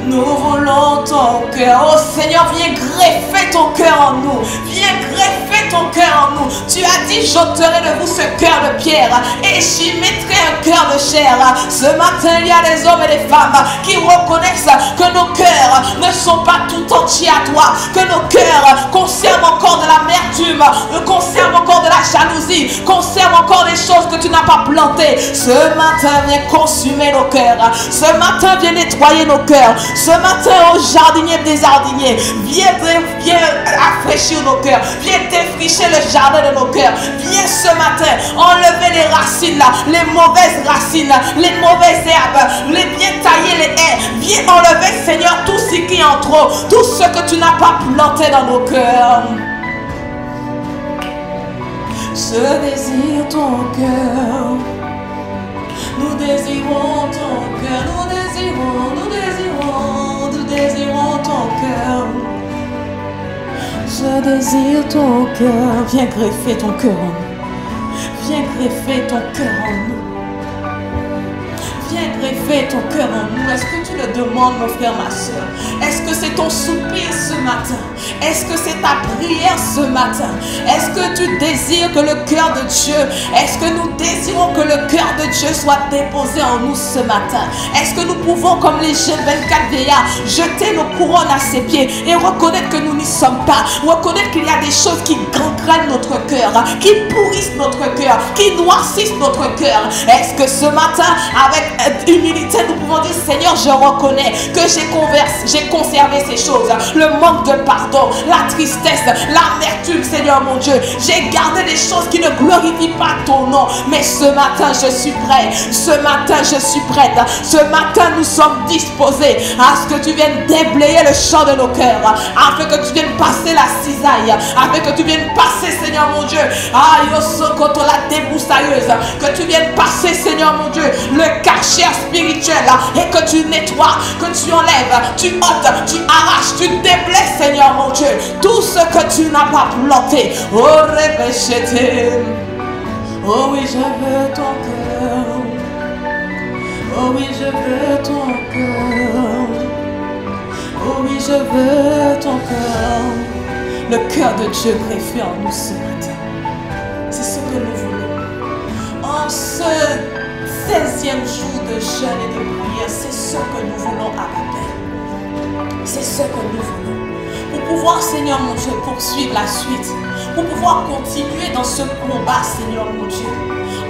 Nous voulons ton cœur. Oh Seigneur, viens greffer ton cœur en nous. Viens greffer ton cœur en nous. Tu as dit, j'ôterai de vous ce cœur de pierre et j'y mettrai un cœur de chair. Ce matin, il y a des hommes et des femmes qui reconnaissent que nos cœurs ne sont pas tout entiers à toi. Que nos cœurs conservent encore de l'amertume, conservent encore de la jalousie, conservent encore des choses que tu n'as pas plantées. Ce matin, viens consumer nos cœurs. Ce matin, viens nettoyer nos cœurs. Ce matin, au jardinier des jardiniers, viens rafraîchir nos cœurs, viens défricher le jardin de nos cœurs. Viens ce matin enlever les racines, les mauvaises racines, les mauvaises herbes, viens tailler les haies. Viens enlever, Seigneur, tout ce qui est en trop, tout ce que tu n'as pas planté dans nos cœurs. Je désire ton cœur. Nous désirons ton cœur, nous désirons ton cœur. Je désire ton cœur. Viens greffer ton cœur en nous. Viens greffer ton cœur en nous. viens greffer ton cœur en nous. Est-ce que tu le demandes, mon frère, ma soeur? Est-ce que c'est ton soupir ce matin? Est-ce que c'est ta prière ce matin? Est-ce que tu désires que le cœur de Dieu, est-ce que nous désirons que le cœur de Dieu soit déposé en nous ce matin? Est-ce que nous pouvons, comme les jeunes 24 vieillards, jeter nos couronnes à ses pieds et reconnaître que nous n'y sommes pas, reconnaître qu'il y a des choses qui gangrènent notre cœur, qui pourrissent notre cœur, qui noircissent notre cœur? Est-ce que ce matin, avec humilité, nous pouvons dire: Seigneur, je reconnais que j'ai conservé ces choses, le manque de pardon, la tristesse, l'amertume, Seigneur mon Dieu. J'ai gardé des choses qui ne glorifient pas ton nom. Mais ce matin, je suis prêt. Ce matin, je suis prête. Ce matin, nous sommes disposés à ce que tu viennes déblayer le champ de nos cœurs, afin que tu viennes passer la cisaille, afin que tu viennes passer, Seigneur mon Dieu, la débroussailleuse, que tu viennes passer, Seigneur mon Dieu, le cachet spirituel, et que tu nettoies, que tu enlèves, tu ôtes, tu arraches, tu déblaies, Seigneur mon Dieu, tout ce que tu n'as pas planté. Oh, répétez. Oh oui, je veux ton cœur. Oh oui, je veux ton cœur. Oh oui, je veux ton cœur. Le cœur de Dieu greffé en nous ce matin. C'est ce que nous voulons. En ce 16e jour de jeûne et de prière, c'est ce que nous voulons à la paix. C'est ce que nous voulons. Pour pouvoir, Seigneur mon Dieu, poursuivre la suite. Pour pouvoir continuer dans ce combat, Seigneur mon Dieu.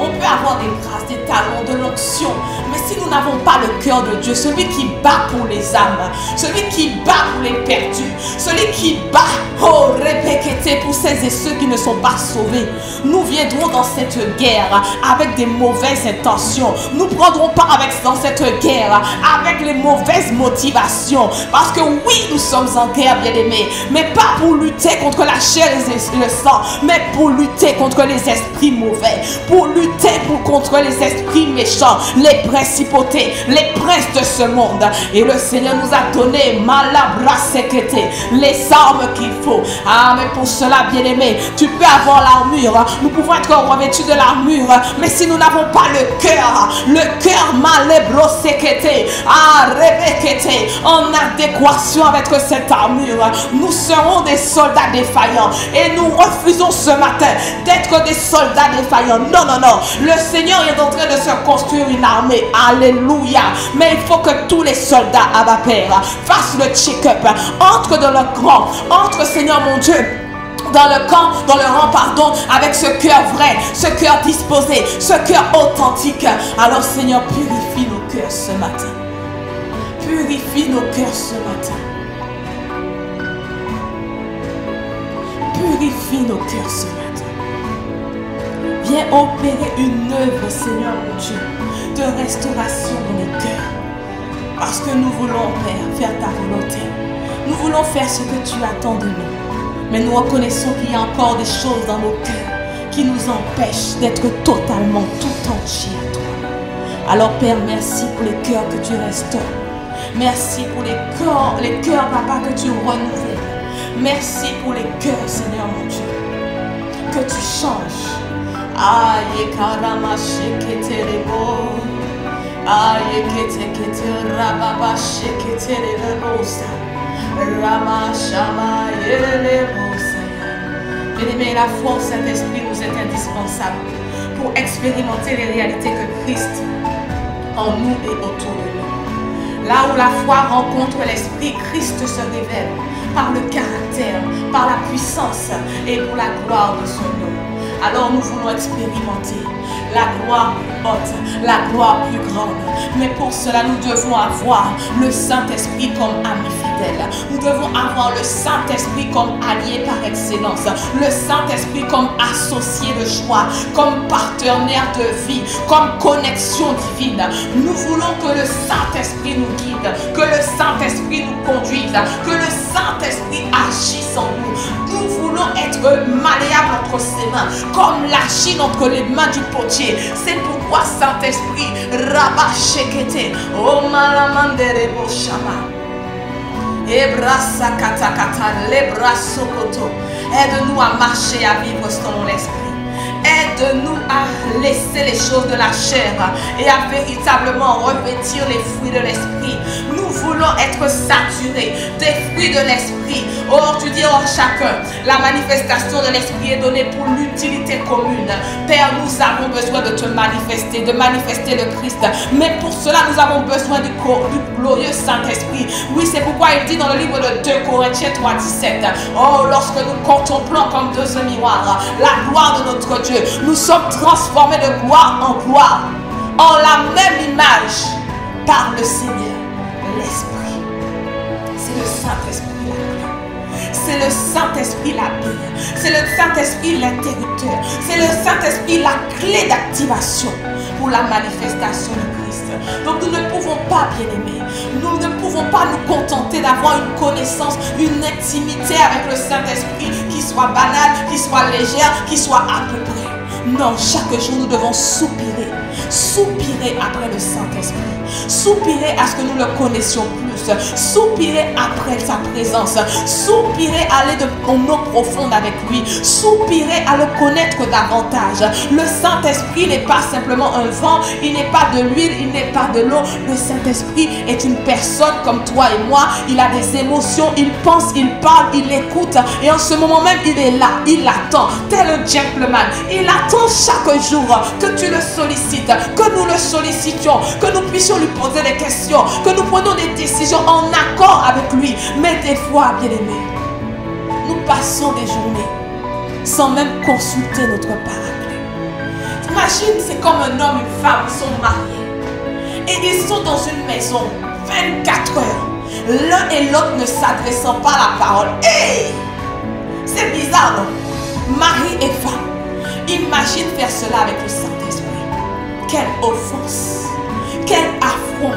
On peut avoir des grâces, des talents, de l'onction, mais si nous n'avons pas le cœur de Dieu, celui qui bat pour les âmes, celui qui bat pour les perdus, celui qui bat, oh, répétez, pour celles et ceux qui ne sont pas sauvés, nous viendrons dans cette guerre avec des mauvaises intentions. Nous prendrons part dans cette guerre avec les mauvaises motivations. Parce que oui, nous sommes en guerre, bien-aimés, mais pas pour lutter contre la chair et le sang, mais pour lutter contre les esprits mauvais, pour lutter contre les esprits méchants, les principautés, les princes de ce monde. Et le Seigneur nous a donné les armes qu'il faut. Ah, mais pour cela, bien-aimé, tu peux avoir l'armure. Nous pouvons être revêtus de l'armure, mais si nous n'avons pas le cœur en adéquation avec cette armure, nous serons des soldats défaillants. Et nous refusons ce matin d'être des soldats défaillants. Non, non, non. Le Seigneur est en train de se construire une armée. Alléluia. Mais il faut que tous les soldats, Abba Père, fassent le check-up. Entre dans le camp. Entre, Seigneur mon Dieu, dans le camp, dans le rang, pardon, avec ce cœur vrai, ce cœur disposé, ce cœur authentique. Alors, Seigneur, purifie nos cœurs ce matin. Purifie nos cœurs ce matin. Purifie nos cœurs ce matin. Viens opérer une œuvre, Seigneur mon Dieu, de restauration dans les cœurs. Parce que nous voulons, Père, faire ta volonté. Nous voulons faire ce que tu attends de nous. Mais nous reconnaissons qu'il y a encore des choses dans nos cœurs qui nous empêchent d'être totalement tout entiers à toi. Alors, Père, merci pour les cœurs que tu restaures. Merci pour les cœurs, Papa, que tu renouvelles. Merci pour les cœurs, Seigneur mon Dieu, que tu changes. Aïe, karama, sheketerebo. Aïe, kete, rababa, sheketerebosa. Rama, shama, yerebosa. Bien-aimés, la foi au Saint-Esprit nous est indispensable pour expérimenter les réalités que Christ en nous et autour de nous. Là où la foi rencontre l'Esprit, Christ se révèle par le caractère, par la puissance et pour la gloire de son nom. Alors nous voulons expérimenter la gloire plus haute, la gloire plus grande. Mais pour cela, nous devons avoir le Saint-Esprit comme ami fidèle. Nous devons avoir le Saint-Esprit comme allié par excellence. Le Saint-Esprit comme associé de choix, comme partenaire de vie, comme connexion divine. Nous voulons que le Saint-Esprit nous guide, que le Saint-Esprit nous conduise, que le Saint-Esprit agisse en nous. Nous voulons être malléables entre ses mains, comme l'argile entre les mains du potier. C'est pourquoi Saint-Esprit, Rabba Shekete, O Malamandere Boshama, Ebrasa Katakata, Lebra Sokoto, aide-nous à marcher, à vivre selon l'Esprit. Aide-nous à laisser les choses de la chair et à véritablement revêtir les fruits de l'esprit. Nous voulons être saturés des fruits de l'esprit. Or, tu dis, chacun, la manifestation de l'esprit est donnée pour l'utilité commune. Père, nous avons besoin de te manifester, de manifester le Christ. Mais pour cela, nous avons besoin du glorieux Saint-Esprit. Oui, c'est pourquoi il dit dans le livre de 2 Corinthiens 3:17, oh, lorsque nous contemplons comme deux miroirs la gloire de notre Dieu, nous sommes transformés de gloire en gloire, en la même image par le Seigneur, l'Esprit. C'est le Saint-Esprit la clé. C'est le Saint-Esprit la Bible. C'est le Saint-Esprit l'interrupteur. C'est le Saint-Esprit la clé d'activation pour la manifestation de Christ. Donc nous ne pouvons pas, bien-aimés, nous ne pouvons pas nous contenter d'avoir une connaissance, une intimité avec le Saint-Esprit qui soit banale, qui soit légère, qui soit à peu près. Non, chaque jour nous devons soupirer après le Saint-Esprit, soupirer à ce que nous le connaissions plus, soupirer après sa présence, soupirer à aller en eau profonde avec lui, soupirer à le connaître davantage. Le Saint-Esprit n'est pas simplement un vent, il n'est pas de l'huile, il n'est pas de l'eau. Le Saint-Esprit est une personne comme toi et moi. Il a des émotions, il pense, il parle, il écoute, et en ce moment même il est là, il attend, tel un gentleman. Il attend chaque jour que tu le sollicites, que nous le sollicitions, que nous puissions lui poser des questions, que nous prenions des décisions en accord avec lui. Mais des fois, bien-aimés, nous passons des journées sans même consulter notre paraclet. Imagine, c'est comme un homme, une femme, ils sont mariés et ils sont dans une maison 24 heures, l'un et l'autre ne s'adressant pas la parole. Hey! C'est bizarre, non? Mari et femme. Imagine faire cela avec le Saint-Esprit. Quelle offense, quel affront.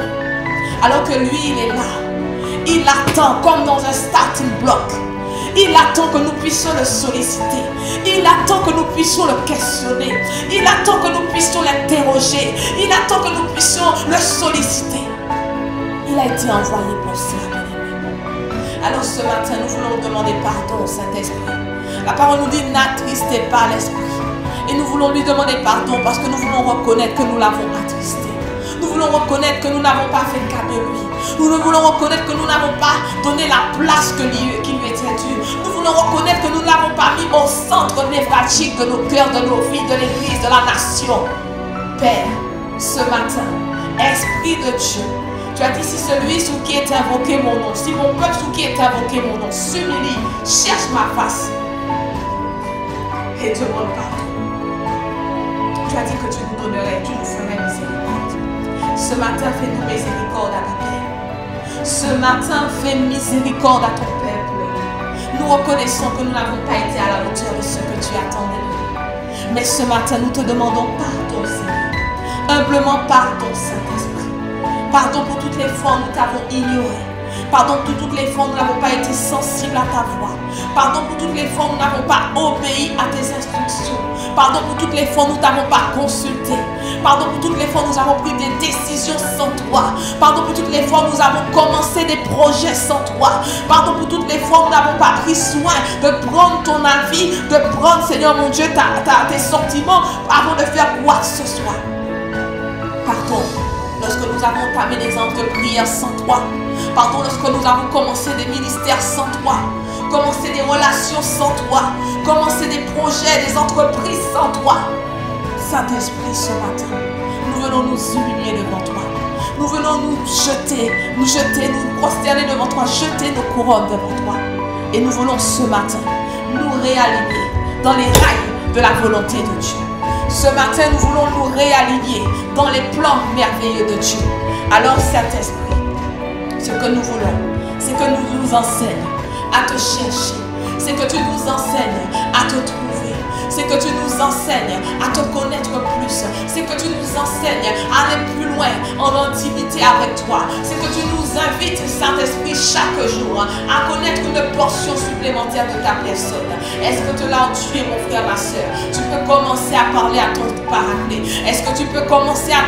Alors que lui, il est là. Il attend comme dans un starting block. Il attend que nous puissions le solliciter. Il attend que nous puissions le questionner. Il attend que nous puissions l'interroger. Il attend que nous puissions le solliciter. Il a été envoyé pour cela. Alors ce matin, nous voulons demander pardon au Saint-Esprit. La parole nous dit, n'attristez pas l'Esprit. Et nous voulons lui demander pardon parce que nous voulons reconnaître que nous l'avons attristé. Nous voulons reconnaître que nous n'avons pas fait cas de lui. Nous voulons reconnaître que nous n'avons pas donné la place qui lui était due. Nous voulons reconnaître que nous ne l'avons pas mis au centre névralgique de nos cœurs, de nos vies, de l'Église, de la nation. Père, ce matin, Esprit de Dieu, tu as dit, si celui sous qui est invoqué mon nom, si mon peuple sous qui est invoqué mon nom s'humilie, cherche ma face et demande pardon. Tu as dit que tu nous donnerais, tu nous ferais miséricorde. Ce matin, fais-nous miséricorde à ta Père. Ce matin, fais miséricorde à ton peuple. Nous reconnaissons que nous n'avons pas été à la hauteur de ce que tu attendais de nous. Mais ce matin, nous te demandons pardon, Seigneur. Humblement pardon, Saint-Esprit. Pardon pour toutes les fois où nous t'avons ignoré. Pardon pour toutes les fois où nous n'avons pas été sensibles à ta voix. Pardon pour toutes les fois où nous n'avons pas obéi à tes instructions. Pardon pour toutes les fois où nous ne t'avons pas consulté. Pardon pour toutes les fois où nous avons pris des décisions sans toi. Pardon pour toutes les fois où nous avons commencé des projets sans toi. Pardon pour toutes les fois où nous n'avons pas pris soin de prendre ton avis, de prendre, Seigneur mon Dieu, tes sentiments avant de faire quoi que ce soit. Pardon lorsque nous avons entamé des ans de prière sans toi. Pardon lorsque nous avons commencé des ministères sans toi. Commencer des relations sans toi. Commencer des projets, des entreprises sans toi. Saint-Esprit, ce matin, nous venons nous humilier devant toi. Nous venons nous jeter, nous prosterner devant toi, jeter nos couronnes devant toi. Et nous voulons ce matin nous réaligner dans les rails de la volonté de Dieu. Ce matin, nous voulons nous réaligner dans les plans merveilleux de Dieu. Alors, Saint-Esprit, ce que nous voulons, c'est que nous nous enseignes à te chercher. C'est que tu nous enseignes à te trouver. C'est que tu nous enseignes à te connaître plus. C'est que tu nous enseignes à aller plus loin en intimité avec toi. C'est que tu nous invites, Saint-Esprit, chaque jour à connaître une portion supplémentaire de ta personne. Est-ce que tu l'as tué, mon frère, ma soeur? Tu peux commencer à parler à ton paraclet. Est-ce que tu peux commencer à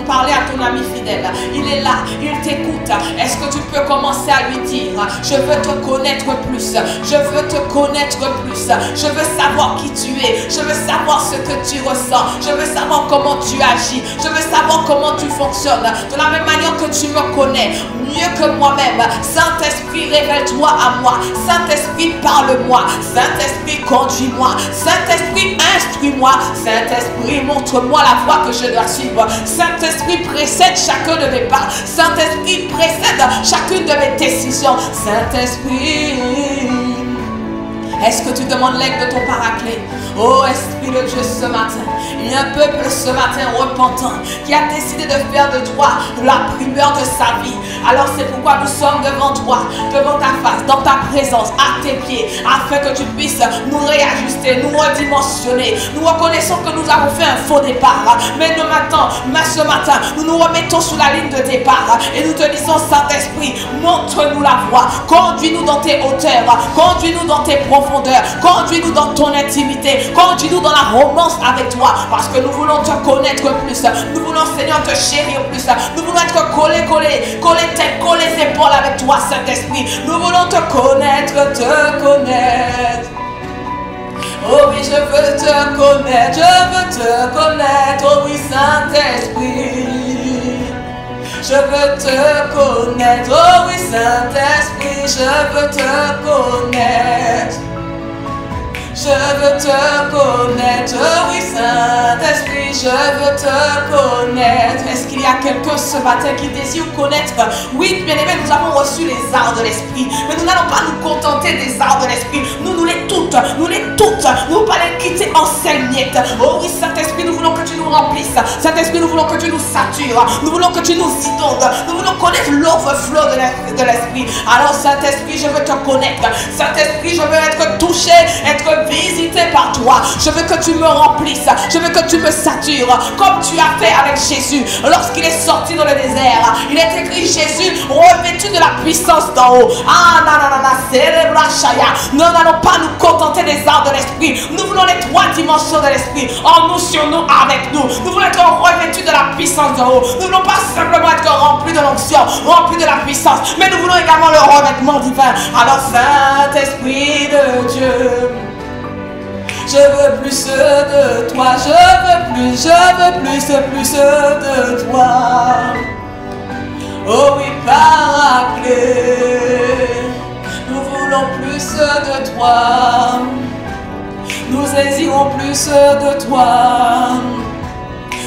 parler à ton ami fidèle? Il est là, il t'écoute. Est-ce que tu peux commencer à lui dire, je veux te connaître plus. Je veux te connaître plus. Je veux savoir qui tu es. Je veux savoir ce que tu ressens. Je veux savoir comment tu agis. Je veux savoir comment tu fonctionnes. De la même manière que tu me connais, mieux que moi-même. Saint-Esprit, révèle-toi à moi. Saint-Esprit, parle-moi. Saint-Esprit, conduis-moi. Saint-Esprit, instruis-moi. Saint-Esprit, montre-moi la voie que je dois suivre. Saint-Esprit, précède chacun de mes pas. Saint-Esprit, précède chacune de mes décisions. Saint-Esprit, est-ce que tu demandes l'aide de ton paraclet? Oh Esprit de Dieu, ce matin, il y a un peuple ce matin repentant qui a décidé de faire de toi la primeur de sa vie. Alors c'est pourquoi nous sommes devant toi, devant ta face, dans ta présence, à tes pieds, afin que tu puisses nous réajuster, nous redimensionner. Nous reconnaissons que nous avons fait un faux départ, mais ce matin, nous nous remettons sur la ligne de départ et nous te disons, Saint-Esprit, montre-nous la voie, conduis-nous dans tes hauteurs, conduis-nous dans tes profondeurs, conduis-nous dans ton intimité, conduis-nous dans la romance avec toi, parce que nous voulons te connaître plus, nous voulons, Seigneur, te chérir plus, nous voulons être collés tête, collés épaules avec toi, Saint-Esprit. Nous voulons te connaître, oh oui, je veux te connaître, oh oui, Saint-Esprit. Je veux te connaître, oh oui, Saint-Esprit, je veux te connaître. Je veux te connaître, oui Saint-Esprit, je veux te connaître. Est-ce qu'il y a quelqu'un ce matin qui désire connaître? Oui, bien aimé, nous avons reçu les arts de l'Esprit, mais nous n'allons pas nous contenter des arts de l'Esprit. Nous les toutes, nous ne pas les quitter en 5 miettes. Oh oui Saint-Esprit, nous voulons que tu nous remplisses. Saint-Esprit, nous voulons que tu nous satures. Nous voulons que tu nous inondes. Nous voulons connaître l'overflow de l'Esprit. Alors Saint-Esprit, je veux te connaître. Saint-Esprit, je veux être touché, être visité par toi. Je veux que tu me remplisses. Je veux que tu me satures. Comme tu as fait avec Jésus. Lorsqu'il est sorti dans le désert, il est écrit Jésus revêtu de la puissance d'en haut. Nous n'allons pas nous contenter des arts de l'Esprit. Nous voulons les 3 dimensions de l'Esprit. En nous, sur nous, avec nous. Nous voulons être revêtus de la puissance d'en haut. Nous ne voulons pas simplement être remplis de l'onction, remplis de la puissance, mais nous voulons également le revêtement divin. Alors Saint-Esprit de Dieu, je veux plus de toi, je veux plus de toi. Oh oui, Paraclet, nous voulons plus de toi. Nous désirons plus de toi.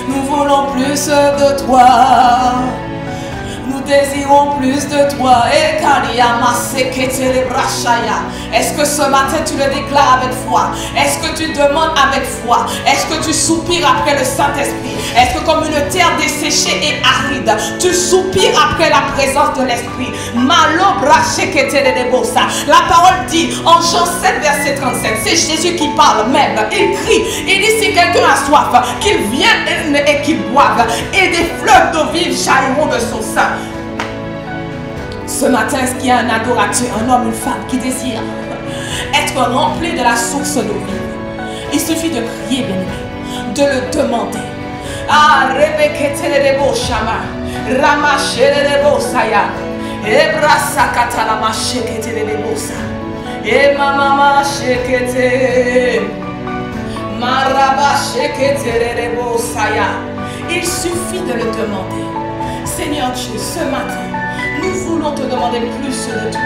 Nous voulons plus de toi. Nous désirons plus de toi. Est-ce que ce matin tu le déclares avec foi? Est-ce que tu demandes avec foi? Est-ce que tu soupires après le Saint-Esprit? Est-ce que comme une terre desséchée et aride, tu soupires après la présence de l'Esprit? La parole dit en Jean 7 verset 37, c'est Jésus qui parle même. Il crie, il dit si quelqu'un a soif, qu'il vienne et qu'il boive, et des fleuves d'eau vive jailliront de son sein. Ce matin, est-ce qu'il y a un adorateur, un homme, une femme qui désire être rempli de la source d'eau vive? Il suffit de crier, bien aimé, de le demander. Ah, Rebekete Shama, Ramachere Saya, Ebrasa Katalama Shekete Bosa, E Mama Shekete, Maraba Shekete Bosaya. Il suffit de le demander. Seigneur Dieu, ce matin, nous voulons te demander plus de toi.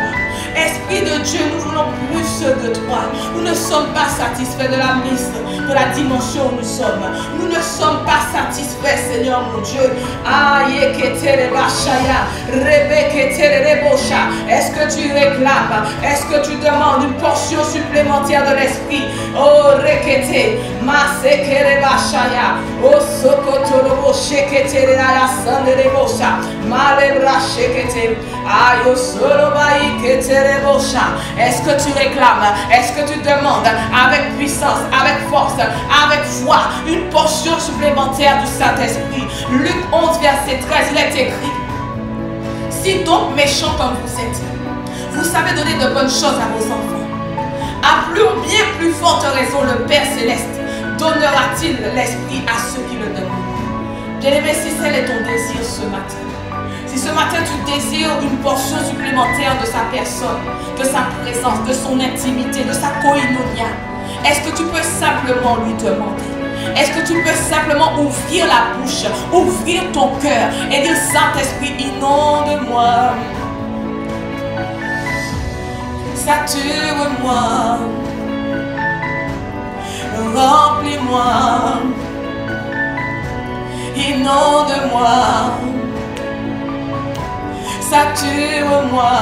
Esprit de Dieu, nous voulons plus de toi. Nous ne sommes pas satisfaits de la mise, de la dimension où nous sommes. Nous ne sommes pas satisfaits, Seigneur mon Dieu. Est-ce que tu réclames? Est-ce que tu demandes une portion supplémentaire de l'Esprit? Oh, Rekete, Masekere Bashaya, Oh, Sokotorobo, Shekete, Sandere Bosha, Malebra Shekete, Ayo Sorobaï, est-ce que tu réclames? Est-ce que tu demandes avec puissance, avec force, avec foi, une portion supplémentaire du Saint-Esprit? Luc 11 verset 13, il est écrit: si donc méchants comme vous êtes, vous savez donner de bonnes choses à vos enfants, à bien plus forte raison le Père Céleste donnera-t-il l'Esprit à ceux qui le demandent. Bien-aimé, si tel est ton désir ce matin, si ce matin tu désires une portion supplémentaire de sa personne, de sa présence, de son intimité, de sa koinonia, Est-ce que tu peux simplement lui demander? Est-ce que tu peux simplement ouvrir la bouche, ouvrir ton cœur et dire Saint-Esprit, inonde-moi, sature-moi, remplis-moi, inonde-moi, sature-moi,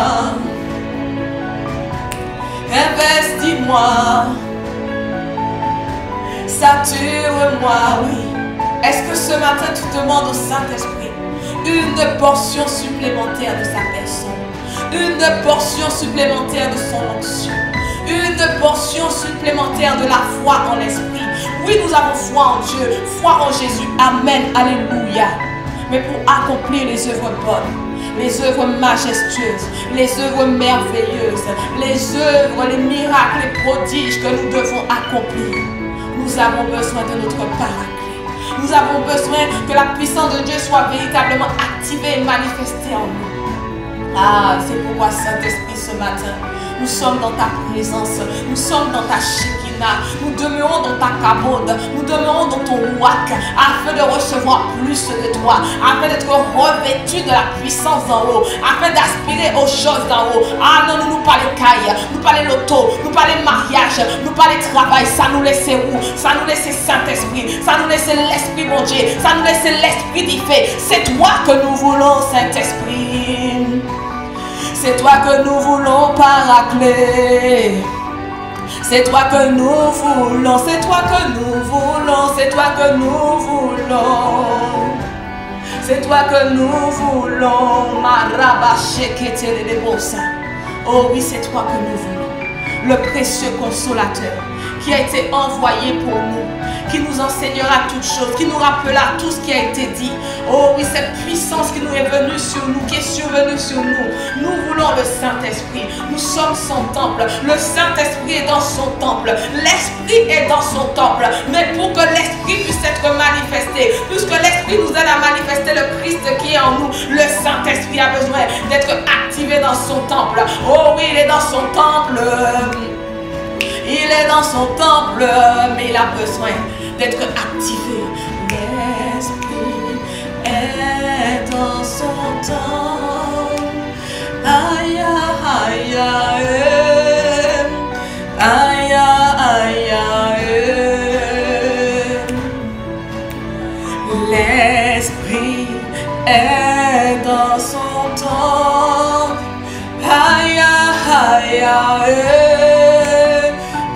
investis-moi, sature-moi, oui. Est-ce que ce matin tu demandes au Saint-Esprit une portion supplémentaire de sa personne, une portion supplémentaire de son onction, une portion supplémentaire de la foi en l'Esprit? Oui, nous avons foi en Dieu, foi en Jésus. Amen, alléluia. Mais pour accomplir les œuvres bonnes, les œuvres majestueuses, les œuvres merveilleuses, les œuvres, les miracles, les prodiges que nous devons accomplir, nous avons besoin de notre paraclet. Nous avons besoin que la puissance de Dieu soit véritablement activée et manifestée en nous. Ah, c'est pourquoi Saint-Esprit, ce matin, nous sommes dans ta présence, nous sommes dans ta Shekinah, nous demeurons dans ta kabod, nous demeurons dans ton wak, afin de recevoir plus de toi, afin d'être revêtus de la puissance d'en haut, afin d'aspirer aux choses d'en haut. Ah non, nous parlons caille, nous parlons loto, nous parlons mariage, nous parlons travail, ça nous laisse où? Ça nous laisse Saint-Esprit, ça nous laisse l'Esprit mon Dieu, ça nous laisse l'Esprit d'Ifé. C'est toi que nous voulons, Saint-Esprit. C'est toi que nous voulons, paraclet. C'est toi que nous voulons, c'est toi que nous voulons, c'est toi que nous voulons. C'est toi que nous voulons, Marabacheketelebosa. Oh oui, c'est toi que nous voulons. Le précieux consolateur qui a été envoyé pour nous, qui nous enseignera toutes choses, qui nous rappellera tout ce qui a été dit. Oh oui, cette puissance qui nous est venue sur nous, qui est survenue sur nous. Nous voulons le Saint-Esprit. Nous sommes son temple. Le Saint-Esprit est dans son temple. L'Esprit est dans son temple. Mais pour que l'Esprit puisse être manifesté, puisque l'Esprit nous aide à manifester le Christ qui est en nous, le Saint-Esprit a besoin d'être activé dans son temple. Oh oui, il est dans son temple. Il est dans son temple, mais il a besoin d'être activé. L'Esprit est dans son temple. Aïe, aïe, aïe, aïe, aïe, aïe. L'Esprit est dans son temple. Aïe, aïe, aïe.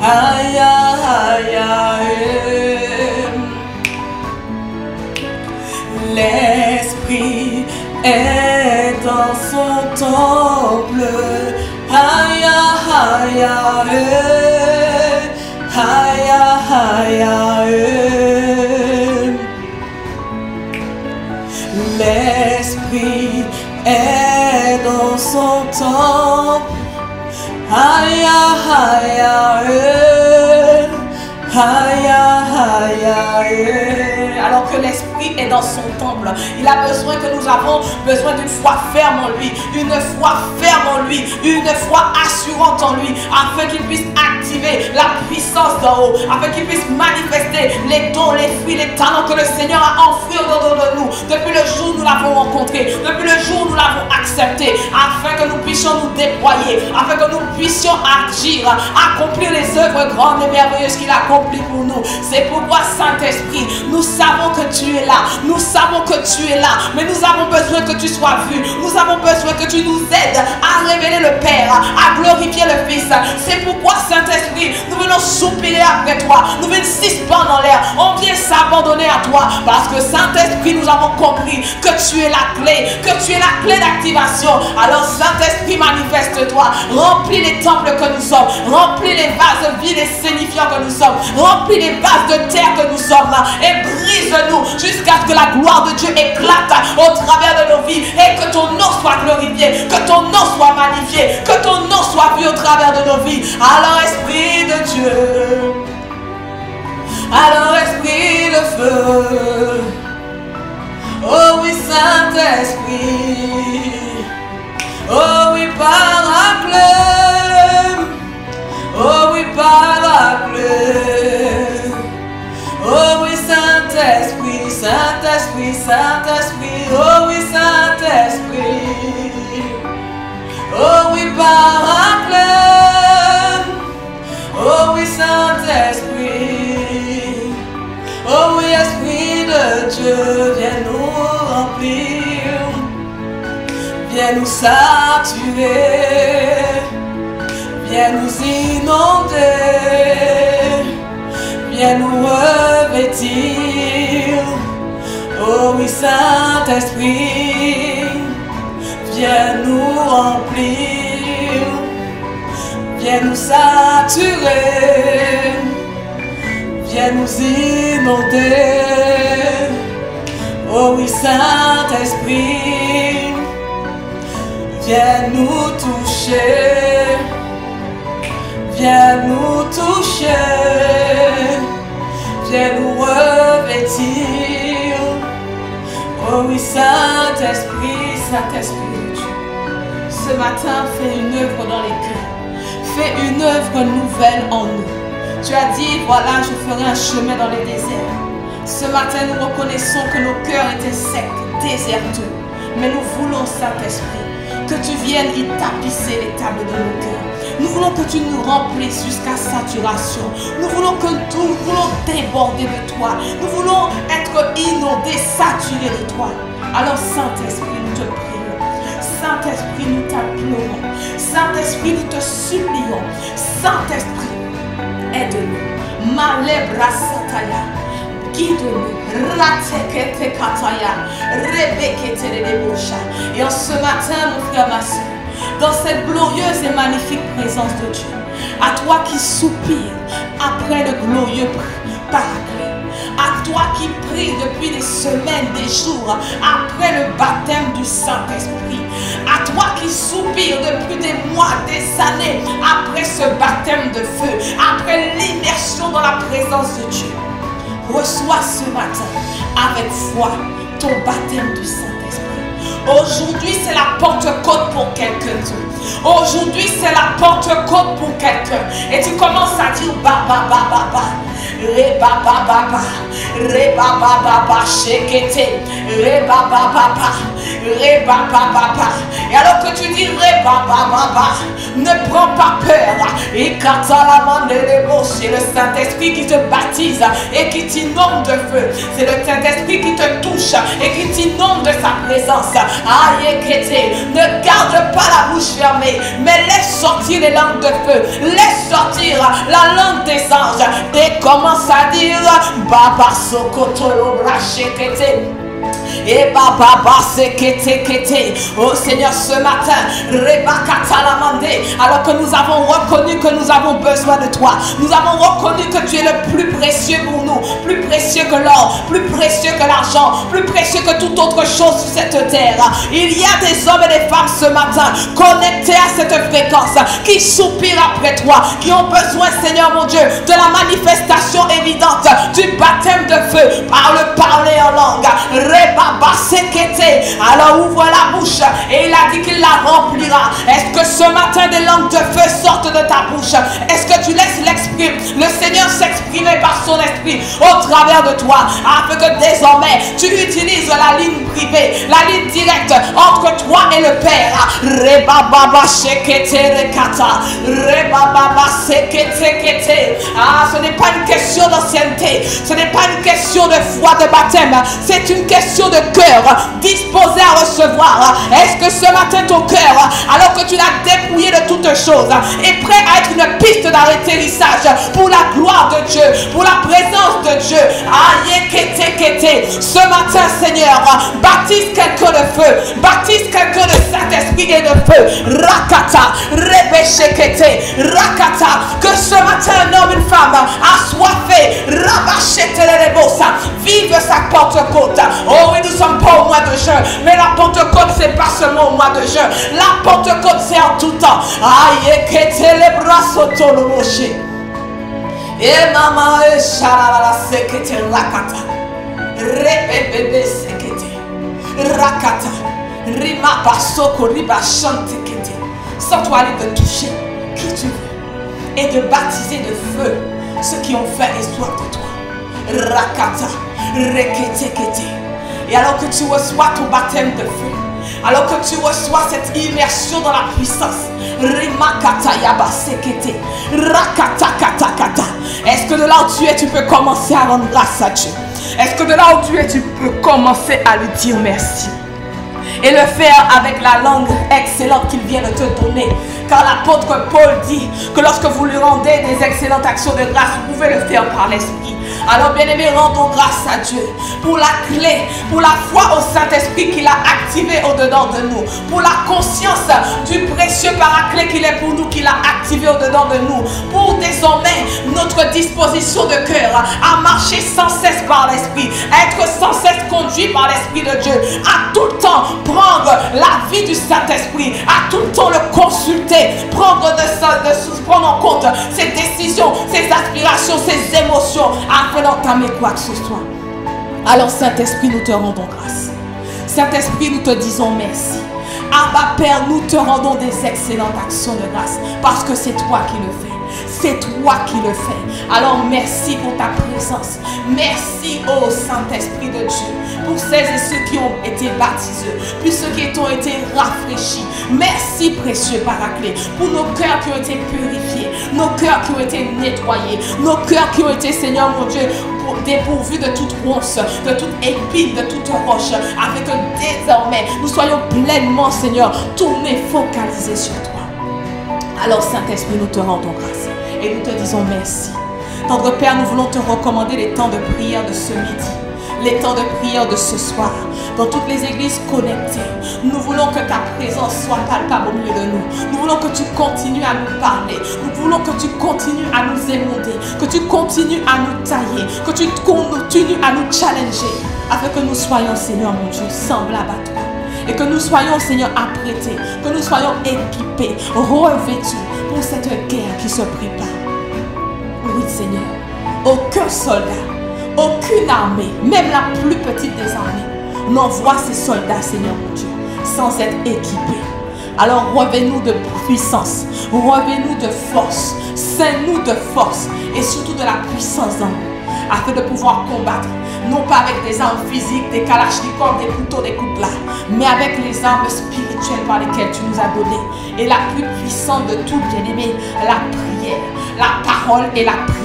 Aïe, aïe, aïe. L'Esprit est dans son temple. Aïe, aïe, aïe. Aïe, aïe, aïe. L'Esprit est dans son temple. Aïe, aïe, aïe, aïe, aïe, aïe. Alors que l'Esprit est dans son temple, il a besoin que nous avons besoin d'une foi ferme en lui, une foi ferme en lui, une foi assurante en lui, afin qu'il puisse activer la puissance d'en haut, afin qu'il puisse manifester les dons, les fruits, les talents que le Seigneur a enfouis au-dedans de nous, depuis le jour où nous l'avons rencontré, depuis le jour où nous l'avons accepté, afin que nous puissions nous déployer, afin que nous puissions agir, accomplir les œuvres grandes et merveilleuses qu'il accomplit pour nous. C'est pourquoi, Saint-Esprit, nous savons que tu es là, nous savons que tu es là, mais nous avons besoin que tu sois vu, nous avons besoin que tu nous aides à révéler le Père, à glorifier le Fils. C'est pourquoi, Saint-Esprit, nous venons soupirer après toi, nous venons suspendre en l'air, on vient s'abandonner à toi, parce que, Saint-Esprit, nous avons compris que tu es la clé, d'activation. Alors, Saint-Esprit, manifeste-toi, remplis les temples que nous sommes, remplis les vases vides et signifiants que nous sommes, remplis les vases de terre que nous sommes, et brise-nous jusqu'à ce que la gloire de Dieu éclate au travers de nos vies, et que ton nom soit glorifié, que ton nom soit magnifié, que ton nom soit vu au travers de nos vies. Alors, Esprit de Dieu, alors Esprit de feu, oh oui, Saint-Esprit, oh oui, paraclet, oh oui, paraclet. Saint-Esprit, Saint-Esprit, oh oui, Saint-Esprit. Oh oui, Paraclet. Oh oui, Saint-Esprit. Oh oui, Esprit de Dieu, viens nous remplir. Viens nous saturer. Viens nous inonder. Viens nous revêtir. Oh oui, Saint-Esprit, viens nous remplir. Viens nous saturer. Viens nous inonder. Oh oui, Saint-Esprit, viens nous toucher. Viens nous toucher. Viens nous revêtir. Oh oui, Saint-Esprit, Saint-Esprit de Dieu. Ce matin, fais une œuvre dans les cœurs. Fais une œuvre nouvelle en nous. Tu as dit, voilà, je ferai un chemin dans les déserts. Ce matin, nous reconnaissons que nos cœurs étaient secs, déserteux. Mais nous voulons, Saint-Esprit, que tu viennes y tapisser les tables de nos cœurs. Nous voulons que tu nous remplisses jusqu'à saturation. Nous voulons déborder de toi. Nous voulons être inondés, saturés de toi. Alors, Saint-Esprit, nous te prions. Saint-Esprit, nous t'implorons. Saint-Esprit, nous te supplions. Saint-Esprit, aide-nous. Malebra Sataya. Guide-nous. Ratekete Kataya. Rebekete Lebosha. Et en ce matin, mon frère, ma soeur, dans cette glorieuse et magnifique présence de Dieu, à toi qui soupires après le glorieux Paraclet, à toi qui pries depuis des semaines, des jours, après le baptême du Saint-Esprit, à toi qui soupires depuis des mois, des années, après ce baptême de feu, après l'immersion dans la présence de Dieu, reçois ce matin avec foi ton baptême du Saint-Esprit. Aujourd'hui, c'est la Pentecôte pour quelqu'un. Aujourd'hui, c'est la Pentecôte pour quelqu'un. Et tu commences à dire Baba, Baba, Baba. Reba baba, reba baba, shekete, reba baba, reba baba. Et alors que tu dis reba baba, ne prends pas peur. Et quand c'est le Saint-Esprit qui te baptise et qui t'inonde de feu. C'est le Saint-Esprit qui te touche et qui t'inonde de sa présence. Ne garde pas la bouche fermée, mais laisse sortir les langues de feu. Laisse sortir la langue des anges. Et commence à dire Baba Sokotolo Brachekete. Et Baba Sekete. Oh Seigneur, ce matin, alors que nous avons reconnu que nous avons besoin de toi, nous avons reconnu que tu es le plus précieux pour nous, plus précieux que l'or, plus précieux que l'argent, plus précieux que toute autre chose sur cette terre. Il y a des hommes et des femmes ce matin connectés à cette fréquence qui soupirent après toi, qui ont besoin, Seigneur mon Dieu, de la manifestation évidente du baptême de feu par le parler en langue. Alors ouvre la bouche et il a dit qu'il la remplira. Est-ce que ce matin des langues de feu sortent de ta bouche? Est-ce que tu laisses le Seigneur s'exprimer par son esprit au travers de toi, afin que désormais tu utilises la ligne privée, la ligne directe entre toi et le Père. Ah, ce n'est pas une question d'ancienneté, ce n'est pas une question de foi de baptême, c'est une question de cœur disposé à recevoir. Est-ce que ce matin ton cœur, alors que tu l'as dépouillé de toutes choses, est prêt à être une piste d'atterrissage pour la gloire de Dieu, pour la présence de Dieu? Ce matin, Seigneur, baptise quelqu'un de feu, baptise quelqu'un de Saint-Esprit et de feu. Rakata, Rebeshekete, Rakata, que ce matin un homme, une femme assoiffé, Rabachete les bossa, vive sa Pentecôte. Oh oui, nous ne sommes pas au mois de juin, mais la Pentecôte c'est pas seulement au mois de juin, la Pentecôte c'est en tout temps. Aïe, kete les bras soto le rocher. Et maman, shalala sekete rakata, rebebebe sekete, rakata, rima basoko riba chante kete. Sens-toi aller de toucher qui tu veux et de baptiser de feu ceux qui ont faim et soif de toi. Rakata, reketekete. Et alors que tu reçois ton baptême de feu, alors que tu reçois cette immersion dans la puissance, Rimakata yabasekete, Rakata kata kata. Est-ce que de là où tu es, tu peux commencer à rendre grâce à Dieu? Est-ce que de là où tu es, tu peux commencer à lui dire merci? Et le faire avec la langue excellente qu'il vient de te donner. Car l'apôtre Paul dit que lorsque vous lui rendez des excellentes actions de grâce, vous pouvez le faire par l'Esprit. Alors bien aimé, rendons grâce à Dieu pour la clé, pour la foi au Saint-Esprit qu'il a activé au-dedans de nous, pour la conscience du précieux paraclet qu'il est pour nous, qu'il a activé au-dedans de nous, pour désormais notre disposition de cœur à marcher sans cesse par l'Esprit, être sans cesse conduit par l'Esprit de Dieu, à tout le temps prendre la vie du Saint-Esprit, à tout le temps le consulter, prendre en compte ses décisions, ses aspirations, ses émotions, afin d'entamer quoi que ce soit. Alors Saint-Esprit, nous te rendons grâce. Saint-Esprit, nous te disons merci. Abba Père, nous te rendons des excellentes actions de grâce, parce que c'est toi qui le fais. C'est toi qui le fais. Alors merci pour ta présence. Merci au Saint-Esprit de Dieu, pour celles et ceux qui ont été baptisés, puis ceux qui ont été rafraîchis. Merci précieux Paraclet, pour nos cœurs qui ont été purifiés, nos cœurs qui ont été nettoyés, nos cœurs qui ont été, Seigneur mon Dieu, dépourvus de toute ronce, de toute épine, de toute roche, afin que désormais nous soyons pleinement, Seigneur, tournés, focalisés sur toi. Alors Saint-Esprit, nous te rendons grâce et nous te disons merci. Tendre Père, nous voulons te recommander les temps de prière de ce midi, les temps de prière de ce soir, dans toutes les églises connectées. Nous voulons que ta présence soit palpable au milieu de nous. Nous voulons que tu continues à nous parler. Nous voulons que tu continues à nous émonder, que tu continues à nous tailler, que tu continues à nous challenger, afin que nous soyons, Seigneur mon Dieu, semblables à toi. Et que nous soyons, Seigneur, apprêtés, que nous soyons équipés, revêtus pour cette guerre qui se prépare. Oui, Seigneur, aucun soldat, aucune armée, même la plus petite des armées, n'envoie ses soldats, Seigneur mon Dieu, sans être équipés. Alors revêt-nous de puissance, revêt-nous de force, ceins-nous de force et surtout de la puissance dans nous, afin de pouvoir combattre, non pas avec des armes physiques, des kalachnikovs, des couteaux, des coutelas, mais avec les armes spirituelles par lesquelles tu nous as donné. Et la plus puissante de toutes, bien-aimés, la prière, la parole et la prière.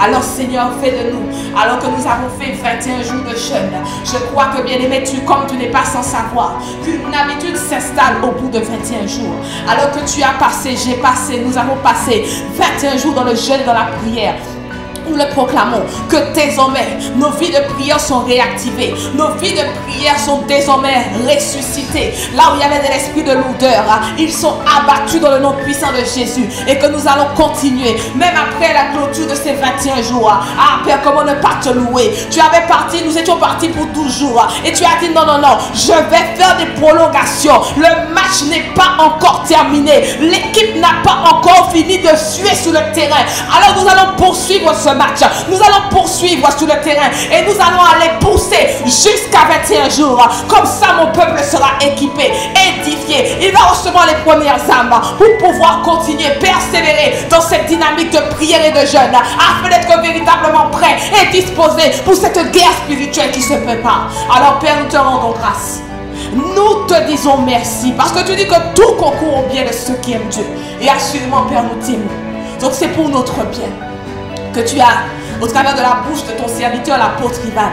Alors Seigneur, fais de nous, alors que nous avons fait 21 jours de jeûne, je crois que bien-aimé, comme tu n'es pas sans savoir, qu'une habitude s'installe au bout de 21 jours. Alors que tu as passé, j'ai passé, nous avons passé 21 jours dans le jeûne et dans la prière. Nous le proclamons que désormais nos vies de prière sont réactivées, nos vies de prière sont désormais ressuscitées. Là où il y avait de l'esprit de lourdeur, ils sont abattus dans le nom puissant de Jésus, et que nous allons continuer même après la clôture de ces 21 jours. Ah Père, comment ne pas te louer? Tu avais parti, nous étions partis pour 12 jours et tu as dit non, non, non, je vais faire des prolongations. Le match n'est pas encore terminé, l'équipe n'a pas encore fini de suer sur le terrain. Alors nous allons poursuivre ce match. Nous allons poursuivre sur le terrain et nous allons aller pousser jusqu'à 21 jours. Comme ça, mon peuple sera équipé, édifié. Il va recevoir les premières âmes pour pouvoir continuer, persévérer dans cette dynamique de prière et de jeûne, afin d'être véritablement prêt et disposé pour cette guerre spirituelle qui se prépare. Alors, Père, nous te rendons grâce. Nous te disons merci parce que tu dis que tout concourt au bien de ceux qui aiment Dieu. Et assurément, Père, nous t'aimons. Donc, c'est pour notre bien que tu as, au travers de la bouche de ton serviteur, l'apôtre Ivan,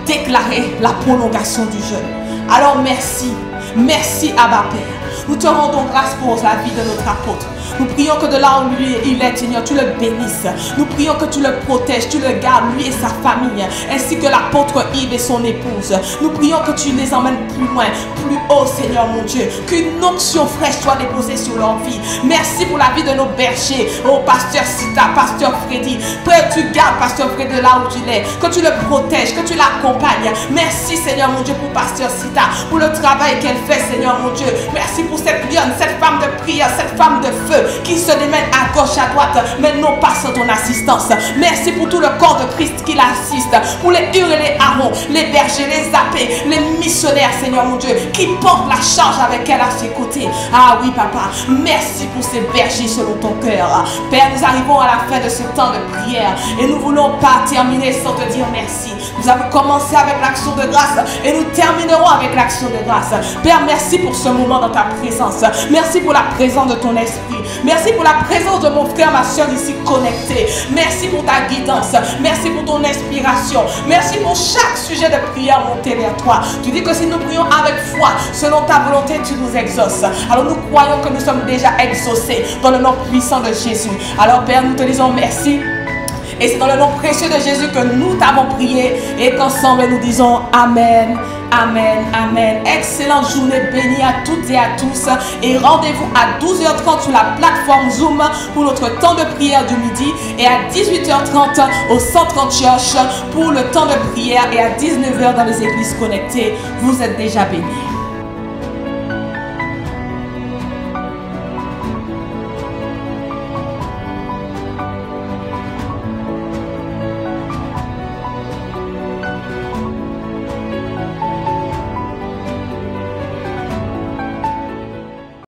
déclaré la prolongation du jeûne. Alors merci, merci Abba Père. Nous te rendons grâce pour la vie de notre apôtre. Nous prions que de là où il est, Seigneur, tu le bénisses. Nous prions que tu le protèges, tu le gardes, lui et sa famille, ainsi que l'apôtre Yves et son épouse. Nous prions que tu les emmènes plus loin, plus haut, Seigneur mon Dieu. Qu'une onction fraîche soit déposée sur leur vie. Merci pour la vie de nos bergers, au pasteur Sita, pasteur Freddy. Père, tu gardes pasteur Freddy là où tu l'es, que tu le protèges, que tu l'accompagnes. Merci, Seigneur mon Dieu, pour pasteur Sita, pour le travail qu'elle fait, Seigneur mon Dieu. Merci pour cette lionne, cette femme de prière, cette femme de feu. qui se démènent à gauche, à droite, mais non pas sans ton assistance. Merci pour tout le corps de Christ qui l'assiste, pour les Hur et les Aaron, les bergers, les zappés, les missionnaires, Seigneur mon Dieu, qui portent la charge avec elle à ses côtés. Ah oui, papa, merci pour ces bergers selon ton cœur. Père, nous arrivons à la fin de ce temps de prière et nous ne voulons pas terminer sans te dire merci. Nous avons commencé avec l'action de grâce et nous terminerons avec l'action de grâce. Père, merci pour ce moment dans ta présence. Merci pour la présence de ton esprit. Merci pour la présence de mon frère, ma soeur ici connectés. Merci pour ta guidance. Merci pour ton inspiration. Merci pour chaque sujet de prière monté vers toi. Tu dis que si nous prions avec foi, selon ta volonté, tu nous exauces. Alors nous croyons que nous sommes déjà exaucés dans le nom puissant de Jésus. Alors Père, nous te disons merci. Et c'est dans le nom précieux de Jésus que nous t'avons prié et qu'ensemble nous disons Amen, Amen, Amen. Excellente journée bénie à toutes et à tous. Et rendez-vous à 12h30 sur la plateforme Zoom pour notre temps de prière du midi et à 18h30 au 130 Church pour le temps de prière et à 19h dans les églises connectées. Vous êtes déjà bénis.